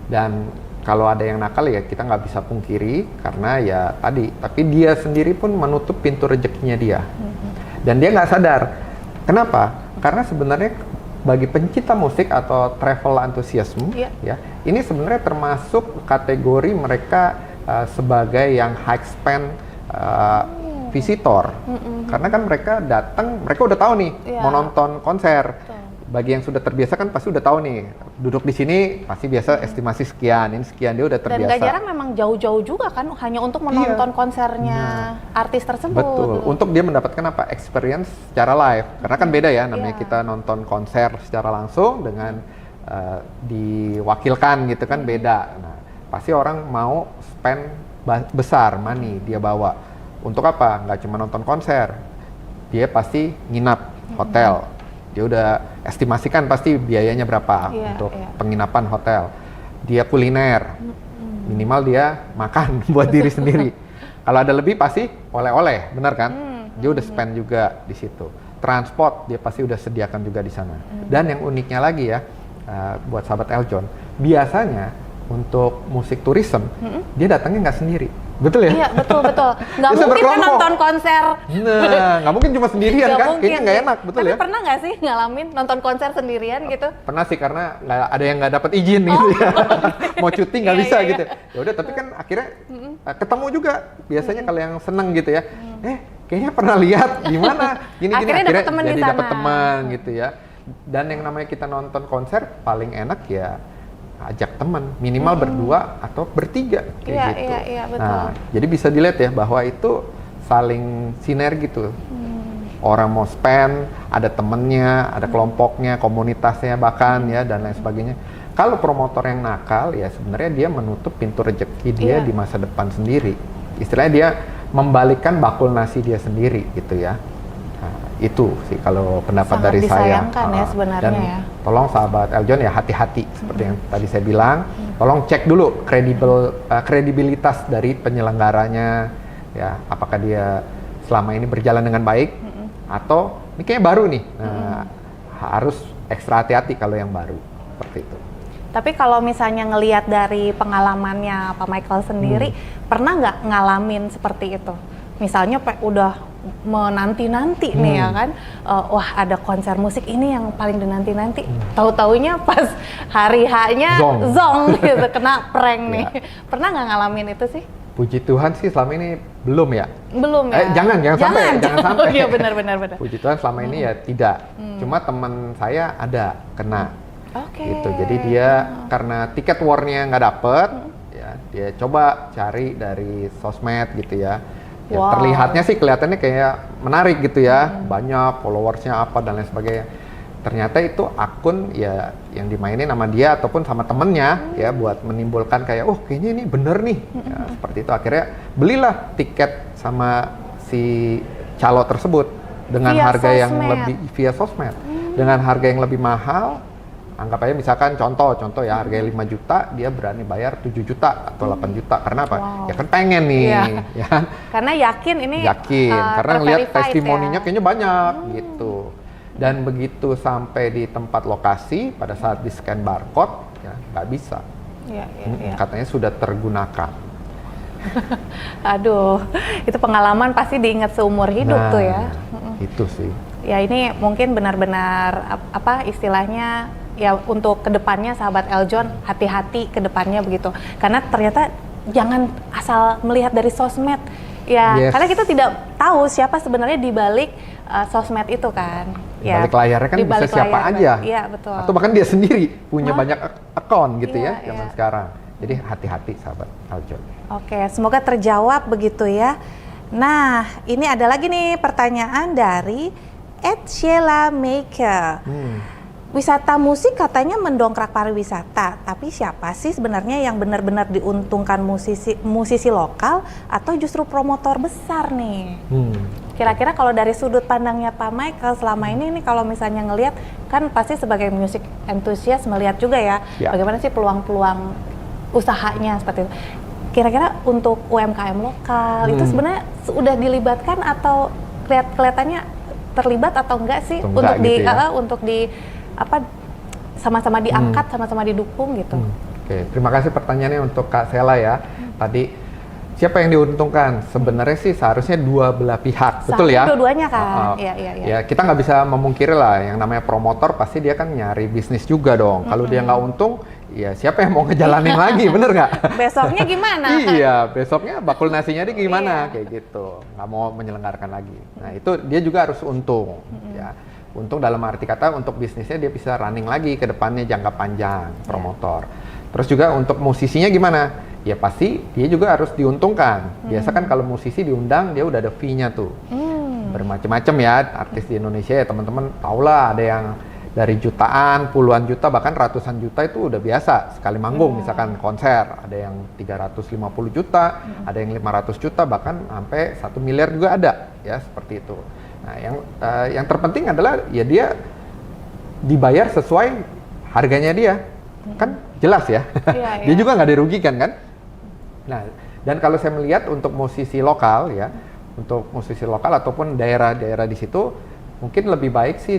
Dan kalau ada yang nakal ya kita nggak bisa pungkiri karena ya tadi. Tapi dia sendiri pun menutup pintu rezekinya dia. Dan dia nggak sadar. Kenapa? Karena sebenarnya bagi pencinta musik atau travel enthusiasm, ya ini sebenarnya termasuk kategori mereka sebagai yang high spend visitor. Karena kan mereka datang, mereka udah tahu nih mau nonton konser. Bagi yang sudah terbiasa kan pasti udah tahu nih, duduk di sini pasti biasa estimasi sekian, ini sekian, dia udah terbiasa. Dan gak jarang memang jauh-jauh juga kan, hanya untuk menonton konsernya artis tersebut. Betul, untuk dia mendapatkan apa? Experience secara live. Karena kan beda ya, namanya kita nonton konser secara langsung dengan diwakilkan gitu kan beda. Nah, pasti orang mau spend besar money dia bawa. Untuk apa? Nggak cuma nonton konser, dia pasti nginap hotel. Dia udah estimasikan pasti biayanya berapa untuk penginapan hotel. Dia kuliner, minimal dia makan buat diri sendiri. Kalau ada lebih pasti oleh-oleh, benar kan? Dia udah spend juga di situ. Transport dia pasti udah sediakan juga di sana. Dan yang uniknya lagi ya, buat sahabat Eljon, biasanya untuk musik tourism dia datangnya nggak sendiri. Betul ya? Iya, betul. Nggak mungkin kan nonton konser. Nah, nggak mungkin cuma sendirian kan? Kayaknya nggak enak, betul ya? Pernah nggak sih ngalamin nonton konser sendirian gitu? Pernah sih, karena nggak ada yang nggak dapat izin gitu ya. Mau cuti nggak bisa gitu. Ya udah, tapi kan akhirnya ketemu juga. Biasanya kalau yang seneng gitu ya, kayaknya pernah lihat gimana? Gini, akhirnya jadi dapat teman gitu ya. Dan yang namanya kita nonton konser paling enak ya ajak teman, minimal berdua atau bertiga kayak gitu. Iya, betul. Nah, jadi bisa dilihat ya bahwa itu saling sinergi tuh. Orang mau spend, ada temennya, ada kelompoknya, komunitasnya bahkan ya, dan lain sebagainya. Kalau promotor yang nakal ya sebenarnya dia menutup pintu rezeki dia di masa depan sendiri. Istilahnya dia membalikkan bakul nasi dia sendiri gitu ya. Nah, itu sih kalau pendapat sangat dari saya. Disayangkan ya sebenarnya dan ya. Tolong sahabat Eljon ya hati-hati seperti yang tadi saya bilang. Tolong cek dulu kredibilitas dari penyelenggaranya ya, apakah dia selama ini berjalan dengan baik atau ini kayaknya baru nih. Nah, harus ekstra hati-hati kalau yang baru seperti itu. Tapi kalau misalnya ngelihat dari pengalamannya Pak Michael sendiri, pernah nggak ngalamin seperti itu? Misalnya udah menanti-nanti nih ya kan, wah ada konser musik ini yang paling dinanti-nanti, tahu-taunya pas hari H-nya zong gitu, kena prank nih. Pernah nggak ngalamin itu sih? Puji Tuhan sih selama ini belum ya. Belum ya? Jangan sampai. Iya benar. Puji Tuhan selama ini ya tidak. Cuma teman saya ada kena. Gitu. Jadi dia karena tiket war-nya nggak dapet, ya dia coba cari dari sosmed gitu ya. Ya, terlihatnya sih kelihatannya kayak menarik gitu ya, banyak followersnya apa dan lain sebagainya. Ternyata itu akun ya yang dimainin sama dia ataupun sama temennya ya buat menimbulkan kayak, kayaknya ini bener nih. Ya, seperti itu akhirnya belilah tiket sama si calo tersebut dengan harga yang lebih via sosmed, dengan harga yang lebih mahal. Anggap aja misalkan contoh ya harganya 5 juta, dia berani bayar 7 juta atau 8 juta. Karena apa? Ya kan pengen nih. Ya. Karena yakin ini karena ngeliat testimoninya kayaknya banyak gitu. Dan begitu sampai di tempat lokasi, pada saat di scan barcode, ya nggak bisa. Katanya sudah tergunakan. Aduh, itu pengalaman pasti diingat seumur hidup tuh ya. Itu sih. Ya ini mungkin benar-benar apa istilahnya, ya untuk kedepannya sahabat Eljon hati-hati kedepannya begitu, karena ternyata jangan asal melihat dari sosmed ya, karena kita tidak tahu siapa sebenarnya di balik sosmed itu kan. Di balik layarnya kan bisa siapa aja. Iya betul. Atau bahkan dia sendiri punya banyak akun gitu ya zaman sekarang. Jadi hati-hati sahabat Eljon. Oke, semoga terjawab begitu ya. Nah, ini ada lagi nih pertanyaan dari Sheila Maker. Wisata musik katanya mendongkrak pariwisata, tapi siapa sih sebenarnya yang benar-benar diuntungkan musisi lokal atau justru promotor besar nih? Kira-kira kalau dari sudut pandangnya Pak Michael selama ini nih, kalau misalnya ngelihat, kan pasti sebagai music enthusiast melihat juga ya, bagaimana sih peluang-peluang usahanya seperti itu. Kira-kira untuk UMKM lokal itu sebenarnya sudah dilibatkan atau kelihatannya terlibat atau enggak sih untuk di apa sama-sama diangkat, sama-sama didukung gitu. Oke, terima kasih pertanyaannya untuk Kak Sela ya. Tadi siapa yang diuntungkan? Sebenarnya sih seharusnya dua belah pihak, betul ya? Dua-duanya kan. Ya, kita nggak bisa memungkiri lah, yang namanya promotor pasti dia kan nyari bisnis juga dong. Kalau dia nggak untung, ya siapa yang mau ngejalanin lagi, bener nggak? Besoknya gimana? Iya, besoknya bakul nasinya dia gimana, kayak gitu. Nggak mau menyelenggarakan lagi. Nah itu dia juga harus untung, ya. Untung dalam arti kata untuk bisnisnya dia bisa running lagi ke depannya jangka panjang, promotor. Terus juga untuk musisinya gimana? Ya pasti dia juga harus diuntungkan. Biasa kan kalau musisi diundang dia udah ada fee-nya tuh. Bermacam-macam ya artis di Indonesia ya teman-teman tahulah, ada yang dari jutaan, puluhan juta, bahkan ratusan juta itu udah biasa sekali manggung. Misalkan konser, ada yang 350 juta, ada yang 500 juta, bahkan sampai 1 miliar juga ada, ya seperti itu. Nah, yang terpenting adalah ya dia dibayar sesuai harganya dia, kan jelas ya. Dia juga nggak dirugikan kan. Nah, dan kalau saya melihat untuk musisi lokal ya, untuk musisi lokal ataupun daerah-daerah di situ, mungkin lebih baik sih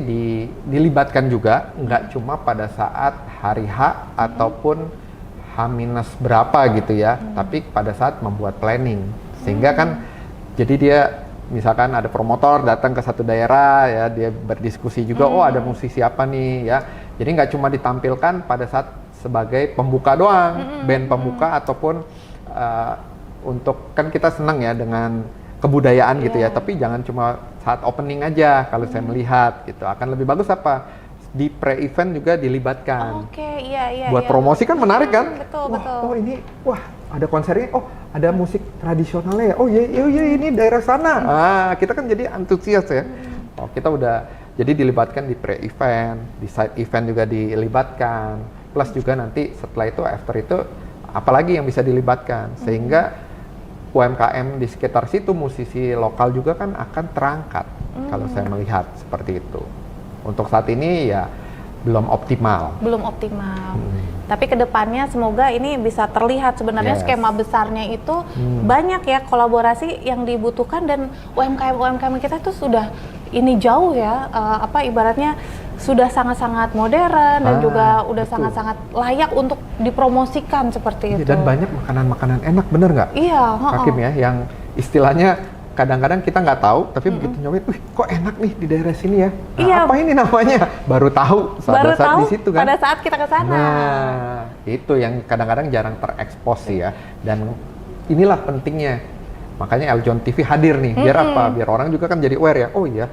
dilibatkan juga, nggak cuma pada saat hari H ataupun H- berapa gitu ya, tapi pada saat membuat planning. Sehingga kan jadi dia misalkan ada promotor datang ke satu daerah ya, dia berdiskusi juga, oh ada musisi apa nih ya. Jadi nggak cuma ditampilkan pada saat sebagai pembuka doang, band pembuka ataupun untuk, kan kita senang ya dengan kebudayaan gitu ya, tapi jangan cuma saat opening aja kalau saya melihat gitu. Akan lebih bagus apa? Di pre-event juga dilibatkan. Buat promosi kan menarik kan? Betul. Oh ini, wah ada konsernya, oh ada musik tradisionalnya ya, oh iya ini daerah sana. Kita kan jadi antusias ya. Oh kita udah, jadi dilibatkan di pre-event, di side event juga dilibatkan. Plus juga nanti setelah itu, after itu, apalagi yang bisa dilibatkan. Sehingga UMKM di sekitar situ, musisi lokal juga kan akan terangkat, kalau saya melihat seperti itu. Untuk saat ini ya belum optimal. Tapi kedepannya semoga ini bisa terlihat sebenarnya skema besarnya itu banyak ya kolaborasi yang dibutuhkan, dan UMKM kita itu sudah ini jauh ya, ibaratnya sudah sangat-sangat modern dan juga udah sangat-sangat layak untuk dipromosikan seperti itu. Dan banyak makanan-makanan enak, bener nggak? Iya. Hakim ya, yang istilahnya kadang-kadang kita nggak tahu, tapi begitu nyobain, wih kok enak nih di daerah sini ya. Apa ini namanya? Baru tahu pada saat di situ kan. Pada saat kita ke sana. Nah, itu yang kadang-kadang jarang terekspos ya. Dan inilah pentingnya. Makanya Eljon TV hadir nih. Biar apa? Biar orang juga kan jadi aware ya. Oh iya,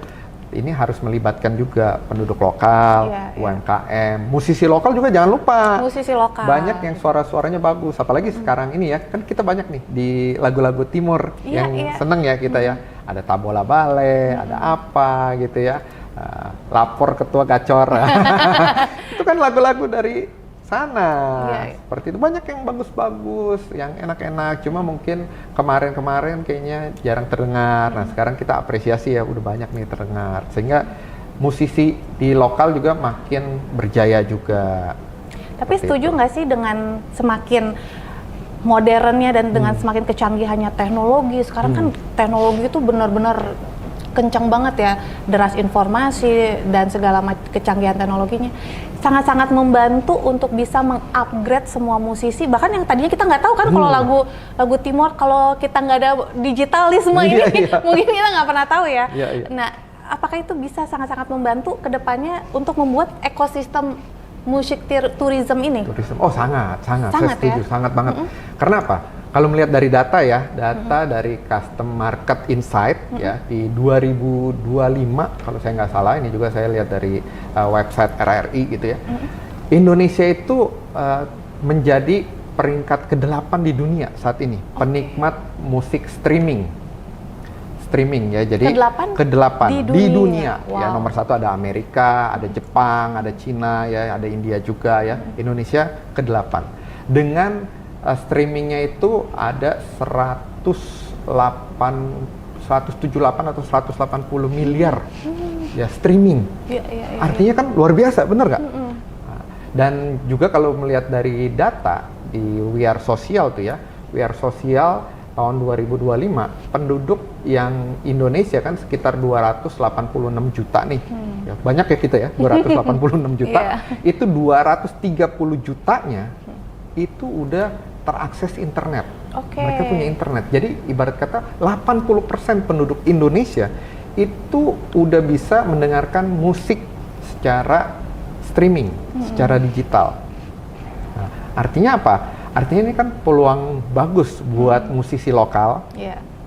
ini harus melibatkan juga penduduk lokal, UMKM, musisi lokal juga jangan lupa. Musisi lokal. Banyak yang suara-suaranya bagus, apalagi sekarang ini ya, kan kita banyak nih di lagu-lagu timur yang seneng ya kita ya. Ada Tabola Bale, ada apa gitu ya. Lapor Ketua Gacor. Itu kan lagu-lagu dari sana. Seperti itu, banyak yang bagus-bagus, yang enak-enak, cuma mungkin kemarin-kemarin kayaknya jarang terdengar. Nah sekarang kita apresiasi ya, udah banyak nih terdengar, sehingga musisi di lokal juga makin berjaya juga. Tapi setuju nggak sih dengan semakin modernnya dan dengan semakin kecanggihannya teknologi sekarang, kan teknologi itu benar-benar kencang banget ya, deras informasi dan segala kecanggihan teknologinya sangat-sangat membantu untuk bisa mengupgrade semua musisi. Bahkan yang tadinya kita nggak tahu kan kalau lagu timur, kalau kita nggak ada digitalisme ini mungkin kita nggak pernah tahu ya. Nah, apakah itu bisa sangat-sangat membantu ke depannya untuk membuat ekosistem musik tourism ini? Oh sangat. Saya setuju, sangat banget. Karena apa? Kalau melihat dari data ya, dari Custom Market Insight ya, di 2025 kalau saya nggak salah, ini juga saya lihat dari website RRI gitu ya, Indonesia itu menjadi peringkat ke-8 di dunia saat ini, penikmat musik streaming ya, jadi ke-8 di dunia. Ya, nomor 1 ada Amerika, ada Jepang, ada Cina ya, ada India juga ya, Indonesia ke-8 dengan streamingnya itu ada 178 atau 180 miliar ya streaming. Artinya kan luar biasa, bener nggak? Dan juga kalau melihat dari data di We Are Social tuh ya, We Are Social tahun 2025 penduduk yang Indonesia kan sekitar 286 juta nih. Ya, banyak ya kita ya, 286 juta. Itu 230 jutanya itu udah terakses internet. Mereka punya internet. Jadi ibarat kata 80% penduduk Indonesia itu udah bisa mendengarkan musik secara streaming, secara digital. Nah, artinya apa? Artinya ini kan peluang bagus buat musisi lokal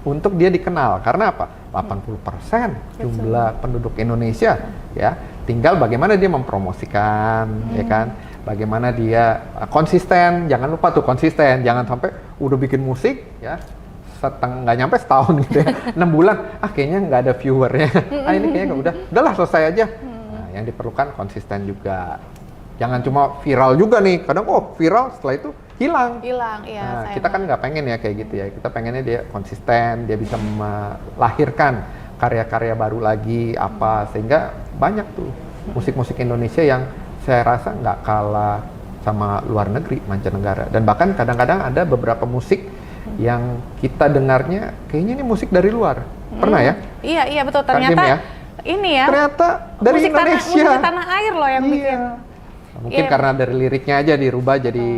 untuk dia dikenal. Karena apa? 80% jumlah penduduk Indonesia ya. Tinggal bagaimana dia mempromosikan, ya kan? Bagaimana dia konsisten, jangan lupa tuh konsisten, jangan sampai udah bikin musik ya nggak nyampe setahun gitu ya, 6 bulan, kayaknya nggak ada viewernya, ini kayaknya udahlah selesai aja. Nah, yang diperlukan konsisten juga. Jangan cuma viral juga nih. Kadang viral setelah itu hilang. Hilang, iya. Nah, kita kan nggak pengen ya kayak gitu ya. Kita pengennya dia konsisten, dia bisa melahirkan karya-karya baru lagi sehingga banyak tuh musik-musik Indonesia yang saya rasa nggak kalah sama luar negeri, mancanegara. Dan bahkan kadang-kadang ada beberapa musik yang kita dengarnya kayaknya ini musik dari luar. Pernah ya? Iya betul. Ternyata Kim, ya? ini ya. Ternyata dari musik Indonesia. Musik tanah air loh yang bikin. Mungkin karena dari liriknya aja dirubah jadi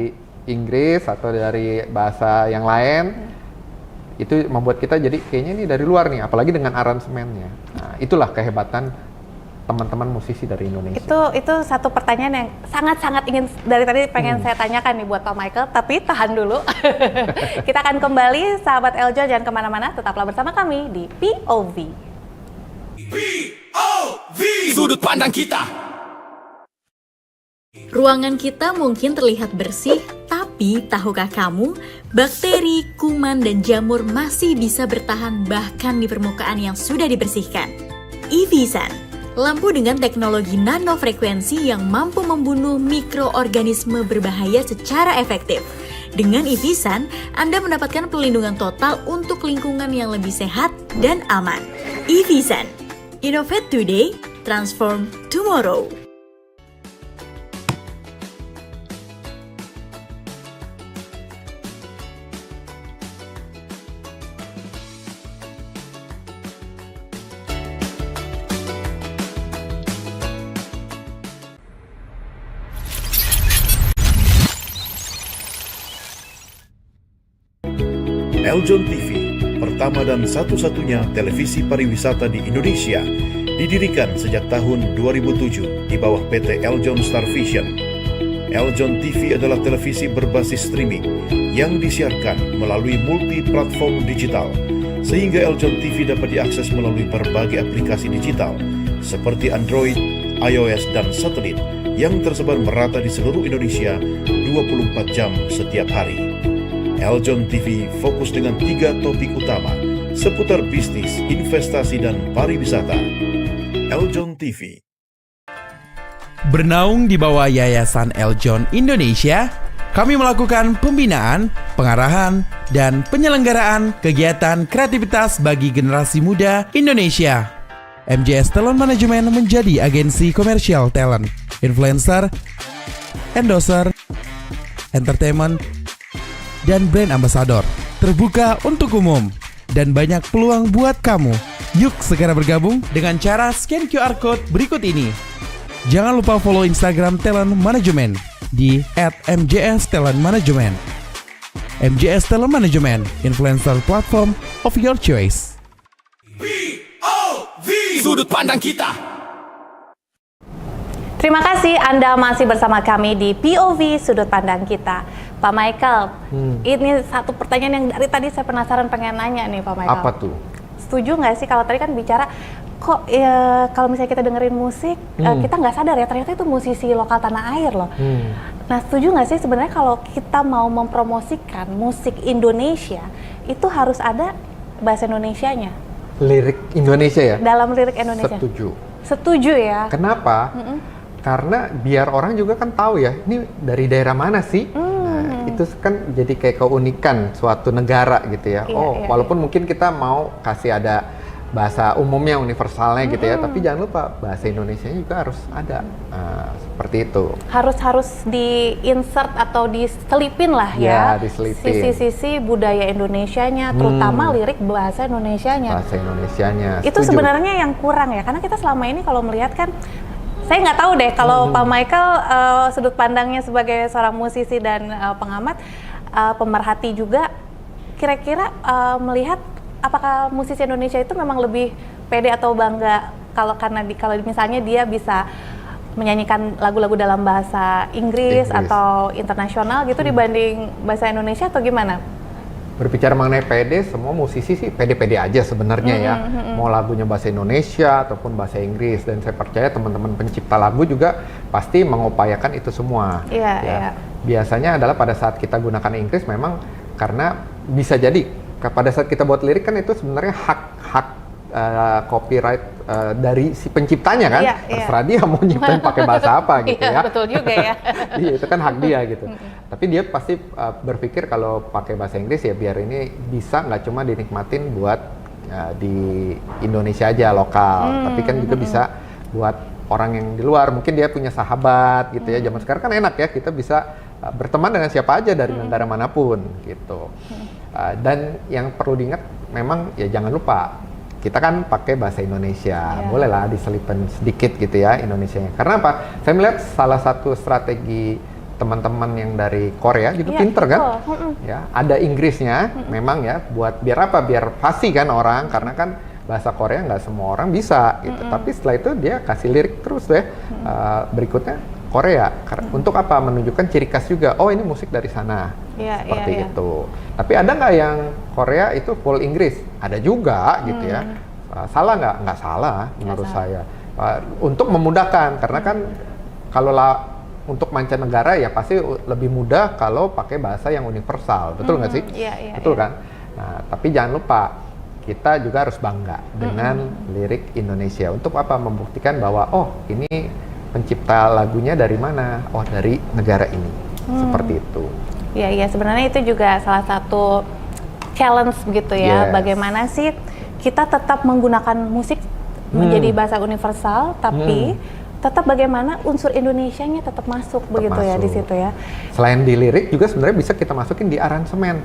Inggris atau dari bahasa yang lain. Itu membuat kita jadi kayaknya ini dari luar nih, apalagi dengan aransemennya. Nah, itulah kehebatan teman-teman musisi dari Indonesia. Itu satu pertanyaan yang sangat-sangat ingin dari tadi pengen saya tanyakan nih buat Pak Michael, tapi tahan dulu. Kita akan kembali, sahabat Eljon, jangan kemana-mana, tetaplah bersama kami di POV. POV, sudut pandang kita. Ruangan kita mungkin terlihat bersih, tapi tahukah kamu, bakteri, kuman, dan jamur masih bisa bertahan bahkan di permukaan yang sudah dibersihkan. Evisan, lampu dengan teknologi nanofrekuensi yang mampu membunuh mikroorganisme berbahaya secara efektif. Dengan Evisan, Anda mendapatkan perlindungan total untuk lingkungan yang lebih sehat dan aman. Evisan, innovate today, transform tomorrow. Eljon TV, pertama dan satu-satunya televisi pariwisata di Indonesia, didirikan sejak tahun 2007 di bawah PT Eljon Star Vision. Eljon TV adalah televisi berbasis streaming yang disiarkan melalui multi-platform digital, sehingga Eljon TV dapat diakses melalui berbagai aplikasi digital seperti Android, iOS, dan satelit yang tersebar merata di seluruh Indonesia 24 jam setiap hari. Eljon TV fokus dengan 3 topik utama seputar bisnis, investasi, dan pariwisata. Eljon TV. Bernaung di bawah Yayasan Eljon Indonesia, kami melakukan pembinaan, pengarahan, dan penyelenggaraan kegiatan kreativitas bagi generasi muda Indonesia. MJS Talent Management menjadi agensi komersial talent, influencer, endorser, entertainment, dan brand ambassador, terbuka untuk umum, dan banyak peluang buat kamu. Yuk segera bergabung dengan cara scan QR Code berikut ini. Jangan lupa follow Instagram Talent Management di @mjstalentmanagement. MJS Talent Management, influencer platform of your choice. POV, sudut pandang kita. Terima kasih Anda masih bersama kami di POV Sudut Pandang Kita. Pak Michael, ini satu pertanyaan yang dari tadi saya penasaran pengen nanya nih Pak Michael. Apa tuh? Setuju nggak sih kalau tadi kan bicara kok ya, kalau misalnya kita dengerin musik kita nggak sadar ya ternyata itu musisi lokal tanah air loh. Nah setuju nggak sih sebenarnya kalau kita mau mempromosikan musik Indonesia itu harus ada bahasa Indonesianya? Lirik Indonesia ya? Dalam lirik Indonesia? Setuju. Setuju ya? Kenapa? Karena biar orang juga kan tahu ya, ini dari daerah mana sih? Nah, itu kan jadi kayak keunikan suatu negara gitu ya. Walaupun mungkin kita mau kasih ada bahasa umumnya, universalnya gitu ya, tapi jangan lupa bahasa Indonesia juga harus ada. Seperti itu. Harus di-insert atau diselipin lah ya, diselipin. Sisi-sisi budaya Indonesianya, terutama lirik bahasa Indonesianya. Bahasa Indonesianya. Itu sebenarnya yang kurang ya, karena kita selama ini kalau melihat kan, saya nggak tahu deh kalau Pak Michael sudut pandangnya sebagai seorang musisi dan pengamat, pemerhati juga, kira-kira melihat apakah musisi Indonesia itu memang lebih pede atau bangga kalau misalnya dia bisa menyanyikan lagu-lagu dalam bahasa Inggris atau internasional gitu dibanding bahasa Indonesia atau gimana? Berbicara mengenai pede, semua musisi sih pede-pede aja sebenarnya ya. Mau lagunya bahasa Indonesia ataupun bahasa Inggris, dan saya percaya teman-teman pencipta lagu juga pasti mengupayakan itu semua. Biasanya adalah pada saat kita gunakan Inggris memang karena bisa jadi pada saat kita buat lirik kan itu sebenarnya hak copyright dari si penciptanya kan, Iya, iya. terserah dia mau nyiptain pakai bahasa apa gitu Iya, ya. betul juga ya. Iya, itu kan hak dia gitu. Tapi dia pasti berpikir kalau pakai bahasa Inggris ya biar ini bisa nggak cuma dinikmatin buat di Indonesia aja lokal, tapi kan juga bisa buat orang yang di luar. Mungkin dia punya sahabat gitu ya. Zaman sekarang kan enak ya, kita bisa berteman dengan siapa aja dari negara manapun gitu. Dan yang perlu diingat memang ya jangan lupa kita kan pakai bahasa Indonesia, bolehlah diselipin sedikit gitu ya Indonesianya. Karena apa? Saya melihat salah satu strategi teman-teman yang dari Korea juga pinter kan? Ya, ada Inggrisnya, memang ya, buat biar apa? Biar fasih kan orang, karena kan bahasa Korea nggak semua orang bisa gitu. Tapi setelah itu dia kasih lirik terus deh. Berikutnya Korea, untuk apa? Menunjukkan ciri khas juga. Oh ini musik dari sana, seperti itu. Tapi ada nggak yang Korea itu full Inggris? Ada juga gitu ya. Salah nggak? Nggak salah menurut saya. Untuk memudahkan, karena kan kalau untuk mancanegara ya pasti lebih mudah kalau pakai bahasa yang universal, betul nggak sih? Betul kan? Nah, tapi jangan lupa kita juga harus bangga dengan lirik Indonesia. Untuk apa? Membuktikan bahwa oh ini pencipta lagunya dari mana? Oh dari negara ini, seperti itu. Iya, sebenarnya itu juga salah satu challenge gitu ya. Bagaimana sih kita tetap menggunakan musik menjadi bahasa universal, tapi tetap bagaimana unsur Indonesianya tetap masuk begitu ya di situ ya. Selain di lirik juga sebenarnya bisa kita masukin di aransemen.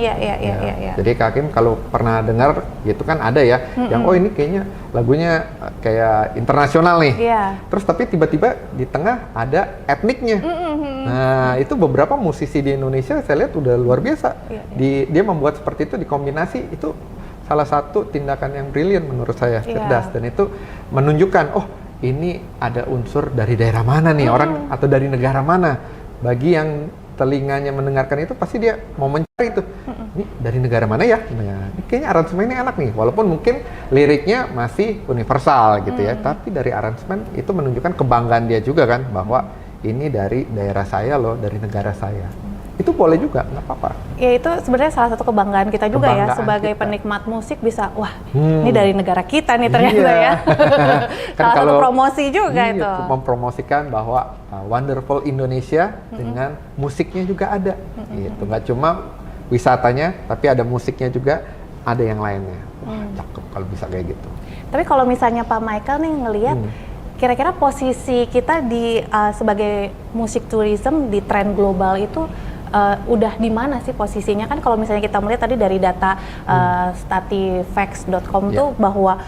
Iya. Jadi Kak Kim kalau pernah dengar gitu kan ada ya, yang oh ini kayaknya lagunya kayak internasional nih. Terus tapi tiba-tiba di tengah ada etniknya. Nah itu beberapa musisi di Indonesia saya lihat udah luar biasa. Dia membuat seperti itu dikombinasi, itu salah satu tindakan yang brilian menurut saya, cerdas, dan itu menunjukkan oh ini ada unsur dari daerah mana nih orang atau dari negara mana. Bagi yang telinganya mendengarkan itu pasti dia mau mencari itu. Ini dari negara mana ya? Nah, ini kayaknya aransemennya enak nih. Walaupun mungkin liriknya masih universal gitu ya, tapi dari aransemen itu menunjukkan kebanggaan dia juga kan bahwa ini dari daerah saya loh, dari negara saya. Itu boleh juga, nggak apa-apa. Ya itu sebenarnya salah satu kebanggaan kita juga ya sebagai penikmat musik, bisa wah ini dari negara kita nih ternyata ya. Kan salah kalau satu promosi juga itu. Mempromosikan bahwa wonderful Indonesia dengan musiknya juga ada. Gitu. Nggak cuma wisatanya, tapi ada musiknya juga, ada yang lainnya. Wah, cakep kalau bisa kayak gitu. Tapi kalau misalnya Pak Michael nih ngelihat kira-kira posisi kita di sebagai musik tourism di tren global itu udah di mana sih posisinya? Kan kalau misalnya kita melihat tadi dari data statifacts.com tuh bahwa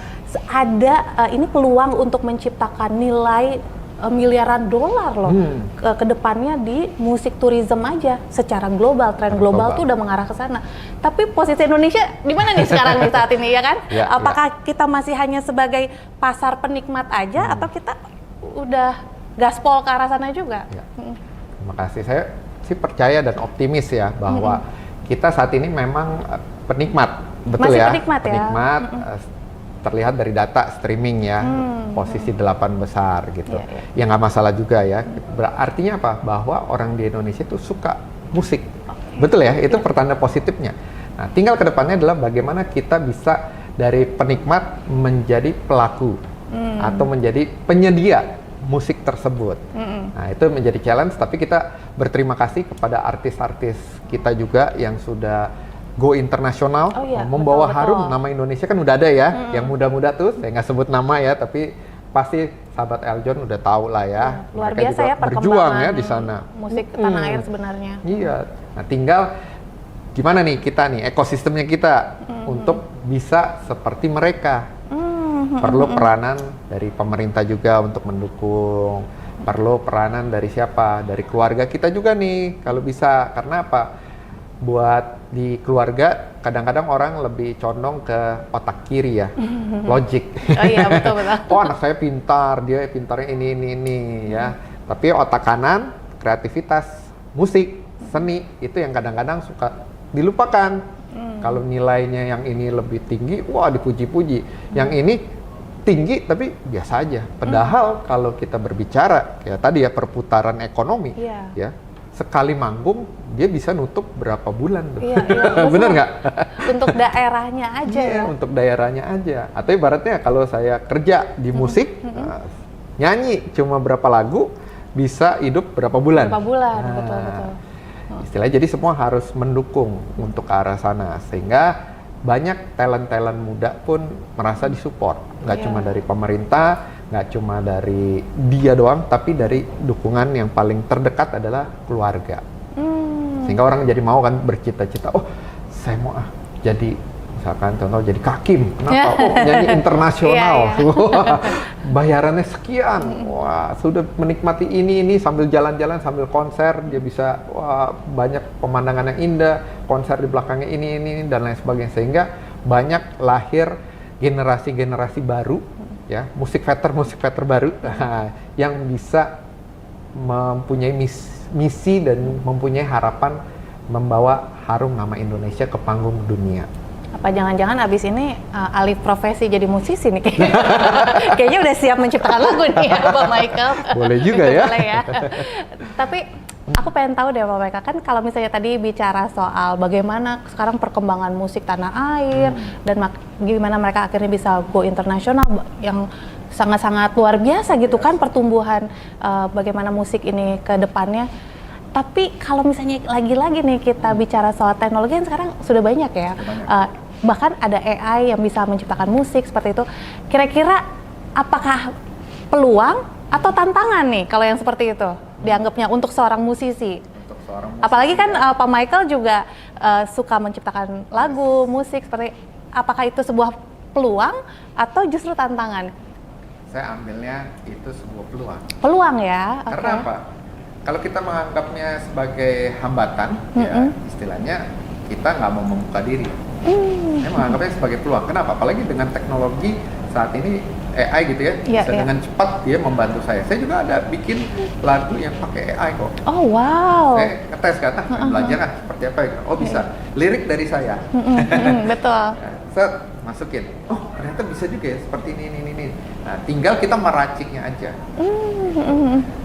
ada ini peluang untuk menciptakan nilai miliaran dolar loh ke depannya di musik tourism aja secara global. Tren global tuh udah mengarah ke sana. Tapi posisi Indonesia di mana nih sekarang di saat ini ya kan? Apakah kita masih hanya sebagai pasar penikmat aja atau kita udah gaspol ke arah sana juga? Terima kasih. Saya sih percaya dan optimis ya bahwa kita saat ini memang penikmat, betul masih ya? Penikmat. Terlihat dari data streaming ya, posisi 8 besar gitu. Ya nggak masalah juga ya. Artinya apa? Bahwa orang di Indonesia itu suka musik, betul ya? Itu pertanda positifnya. Nah, tinggal kedepannya adalah bagaimana kita bisa dari penikmat menjadi pelaku atau menjadi penyedia musik tersebut. Nah, itu menjadi challenge, tapi kita berterima kasih kepada artis-artis kita juga yang sudah go internasional, membawa harum nama Indonesia. Kan udah ada ya, yang muda-muda tuh, saya nggak sebut nama ya, tapi pasti sahabat Eljon udah tahu lah ya. Luar mereka biasa juga ya berjuang ya di sana. Musik tanah air sebenarnya. Iya, nah tinggal gimana nih kita nih, ekosistemnya kita untuk bisa seperti mereka. Perlu peranan dari pemerintah juga untuk mendukung, perlu peranan dari siapa? Dari keluarga kita juga nih, kalau bisa. Karena apa? Buat di keluarga, kadang-kadang orang lebih condong ke otak kiri ya, logik. Oh iya, betul. Oh anak saya pintar, dia pintarnya ini ya. Tapi otak kanan, kreativitas, musik, seni, itu yang kadang-kadang suka dilupakan. Kalau nilainya yang ini lebih tinggi, wah dipuji-puji. Yang ini tinggi tapi biasa aja. Padahal kalau kita berbicara, ya tadi ya perputaran ekonomi, ya sekali manggung dia bisa nutup berapa bulan tuh. Iya, iya. Bener nggak? Untuk daerahnya aja Iya, ya. untuk daerahnya aja. Atau ibaratnya kalau saya kerja di musik, nyanyi cuma berapa lagu, bisa hidup berapa bulan. Berapa bulan, Nah, betul. Istilahnya jadi semua harus mendukung untuk ke arah sana. Sehingga banyak talent-talent muda pun merasa disupport. Nggak Iya. cuma dari pemerintah, nggak cuma dari dia doang, tapi dari dukungan yang paling terdekat adalah keluarga. Sehingga orang jadi mau kan bercita-cita, oh saya mau jadi misalkan contoh jadi Kakim, kenapa? Oh nyanyi internasional, Iya, Wah, bayarannya sekian, wah sudah menikmati ini sambil jalan-jalan sambil konser dia bisa wah banyak pemandangan yang indah, konser di belakangnya ini dan lain sebagainya, sehingga banyak lahir generasi-generasi baru ya musik veter baru yang bisa mempunyai misi dan mempunyai harapan membawa harum nama Indonesia ke panggung dunia. Apa jangan-jangan abis ini alih profesi jadi musisi nih kayaknya. Kayaknya udah siap menciptakan lagu nih ya Pak Michael. Boleh juga ya. Boleh ya. Tapi aku pengen tahu deh Pak Michael, kan kalau misalnya tadi bicara soal bagaimana sekarang perkembangan musik tanah air dan gimana mereka akhirnya bisa go internasional yang sangat-sangat luar biasa gitu kan pertumbuhan bagaimana musik ini ke depannya. Tapi kalau misalnya lagi-lagi nih kita bicara soal teknologi yang sekarang sudah banyak ya, bahkan ada AI yang bisa menciptakan musik seperti itu. Kira-kira apakah peluang atau tantangan nih kalau yang seperti itu dianggapnya untuk seorang musisi? Apalagi kan Pak Michael juga suka menciptakan lagu, musik seperti. Apakah itu sebuah peluang atau justru tantangan? Saya ambilnya itu sebuah peluang. Peluang ya. Karena apa? Kalau kita menganggapnya sebagai hambatan, ya istilahnya kita nggak mau membuka diri. Saya menganggapnya sebagai peluang. Kenapa? Apalagi dengan teknologi saat ini AI gitu ya, bisa dengan cepat dia membantu saya. Saya juga ada bikin lagu yang pakai AI kok. Oh wow. Saya ngetes kan, belajar kan seperti apa ya? Oh bisa, lirik dari saya. Betul. Set, masukin. Oh ternyata bisa juga ya seperti ini. Nah tinggal kita meraciknya aja.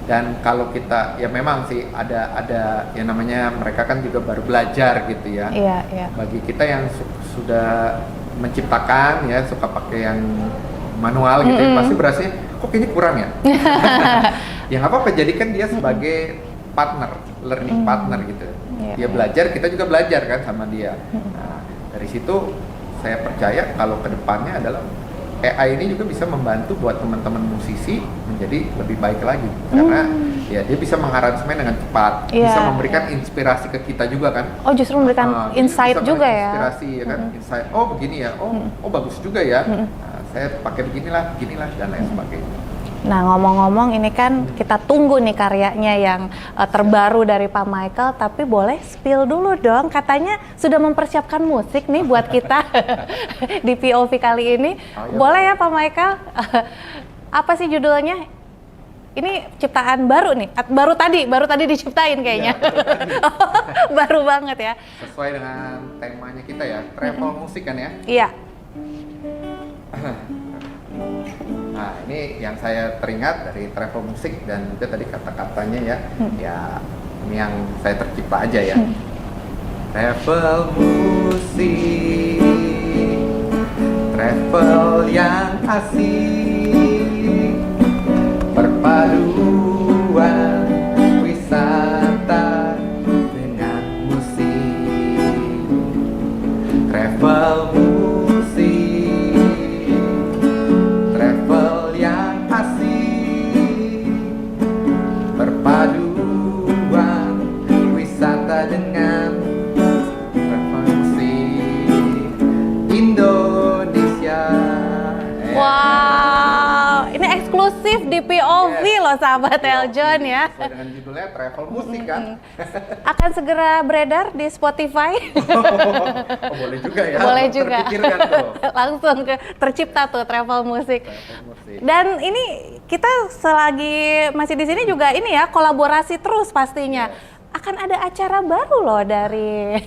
Dan kalau kita ya memang sih ada yang namanya mereka kan juga baru belajar gitu ya. Iya. Bagi kita yang sudah menciptakan ya suka pakai yang manual gitu ya, pasti berasanya kok kayaknya kurang ya. Ya nggak apa-apa, jadikan dia sebagai partner, learning partner gitu. Dia belajar, kita juga belajar kan sama dia. Nah, dari situ saya percaya kalau kedepannya adalah AI ini juga bisa membantu buat teman-teman musisi menjadi lebih baik lagi karena ya dia bisa mengaransemen dengan cepat, bisa memberikan inspirasi ke kita juga kan. Oh justru memberikan insight juga ya. Inspirasi ya kan, insight. Oh begini ya, oh bagus juga ya. Nah, saya pakai beginilah dan lain sebagainya. Nah ngomong-ngomong ini kan kita tunggu nih karyanya yang terbaru dari Pak Michael, tapi boleh spill dulu dong, katanya sudah mempersiapkan musik nih buat kita di POV kali ini. Boleh ya Pak Michael? Apa sih judulnya? Ini ciptaan baru nih, baru tadi diciptain kayaknya. Baru banget ya. Sesuai dengan temanya kita ya, travel musik kan ya? Iya. Nah ini yang saya teringat dari travel musik dan juga tadi kata-katanya ya, ya ini yang saya tercipta aja ya. Travel musik, travel yang asik, perpaduan wisata dengan musik, travel musik. Di POV loh sahabat Eljon ya. Sesuai dengan judulnya travel musik kan. Akan segera beredar di Spotify. Oh, boleh juga ya. Boleh juga. Terpikirkan tuh. Langsung tercipta tuh travel musik. Dan ini kita selagi masih di sini juga ini ya kolaborasi terus pastinya. Akan ada acara baru loh dari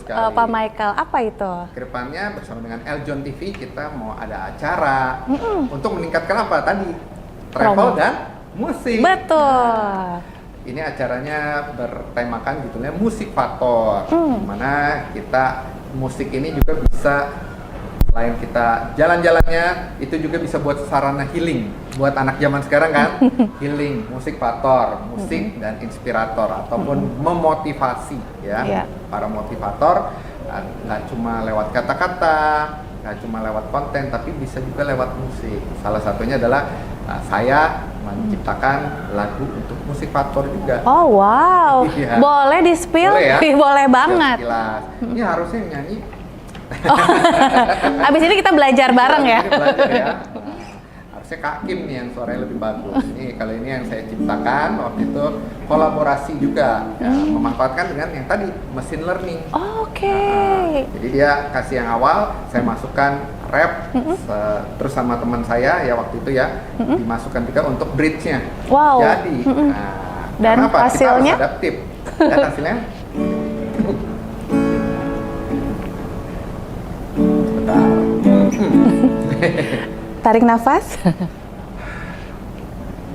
Pak Michael. Apa itu? Kedepannya bersama dengan Eljon TV kita mau ada acara untuk meningkatkan apa tadi? Travel dan musik. Betul. ini acaranya bertemakan judulnya Musik Faktor, dimana kita musik ini juga bisa selain kita jalan-jalannya, itu juga bisa buat sarana healing buat anak zaman sekarang kan. Healing, musik faktor, musik dan inspirator ataupun memotivasi ya. Para motivator nggak cuma lewat kata-kata, nggak cuma lewat konten, tapi bisa juga lewat musik. Salah satunya adalah saya menciptakan lagu untuk musik faktor juga. Oh wow, Iya. boleh di-spill? Boleh ya? Boleh banget. Jelas. Ini harusnya yang nyanyi. Abis ini kita belajar bareng ya. Ini belajar ya. Harusnya Kak Kim nih yang suaranya lebih bagus. Ini kali ini yang saya ciptakan waktu itu kolaborasi juga, ya, memanfaatkan dengan yang tadi mesin learning. Oke. Jadi dia kasih yang awal, saya masukkan rap, terus sama teman saya ya waktu itu ya dimasukkan juga untuk bridge-nya. Wow. Jadi, Dan karena apa? Kita hasilnya? harus adaptif. Dan hasilnya? Tarik nafas.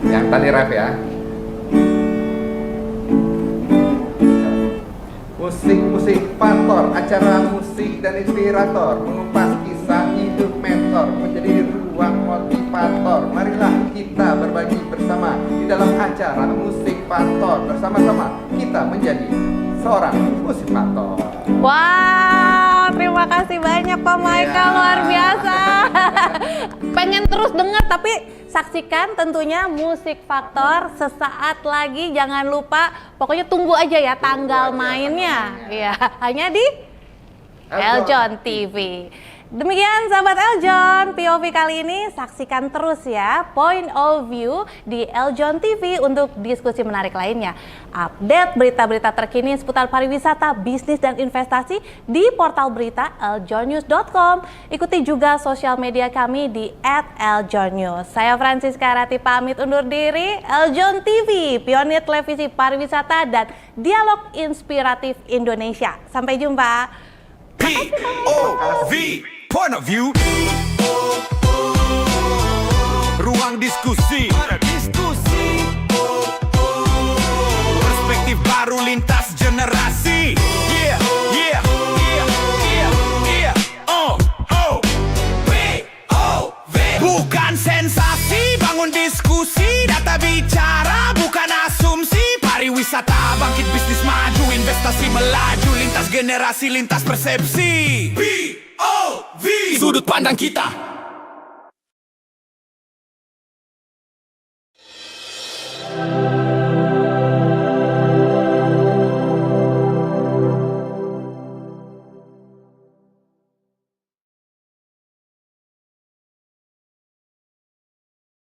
Yang tadi rap ya. Musik faktor, acara musik dan inspirator, mengupas kisah hidup mentor, menjadi ruang motivator. Marilah kita berbagi bersama di dalam acara musik faktor. Bersama-sama kita menjadi seorang musik faktor. Wow, terima kasih banyak Pak Michael, luar biasa. Pengen terus dengar tapi saksikan tentunya Musik Faktor sesaat lagi. Jangan lupa, pokoknya tunggu aja ya tanggal mainnya. Iya, hanya di Eljon TV. Demikian sahabat Eljon, POV kali ini saksikan terus ya Point of View di Eljon TV untuk diskusi menarik lainnya. Update berita-berita terkini seputar pariwisata, bisnis dan investasi di portal berita eljonnews.com. Ikuti juga sosial media kami di @eljonnews. Saya Francisca Rati pamit undur diri. Eljon TV, pionir televisi pariwisata dan dialog inspiratif Indonesia. Sampai jumpa. POV, Point of View. Ruang diskusi. Perspektif baru lintas generasi. Yeah. POV. Bukan sensasi, bangun diskusi. Data bicara, bukan asumsi. Pariwisata, bangkit bisnis maju. Investasi melaju, lintas generasi, lintas persepsi. POV, sudut pandang kita.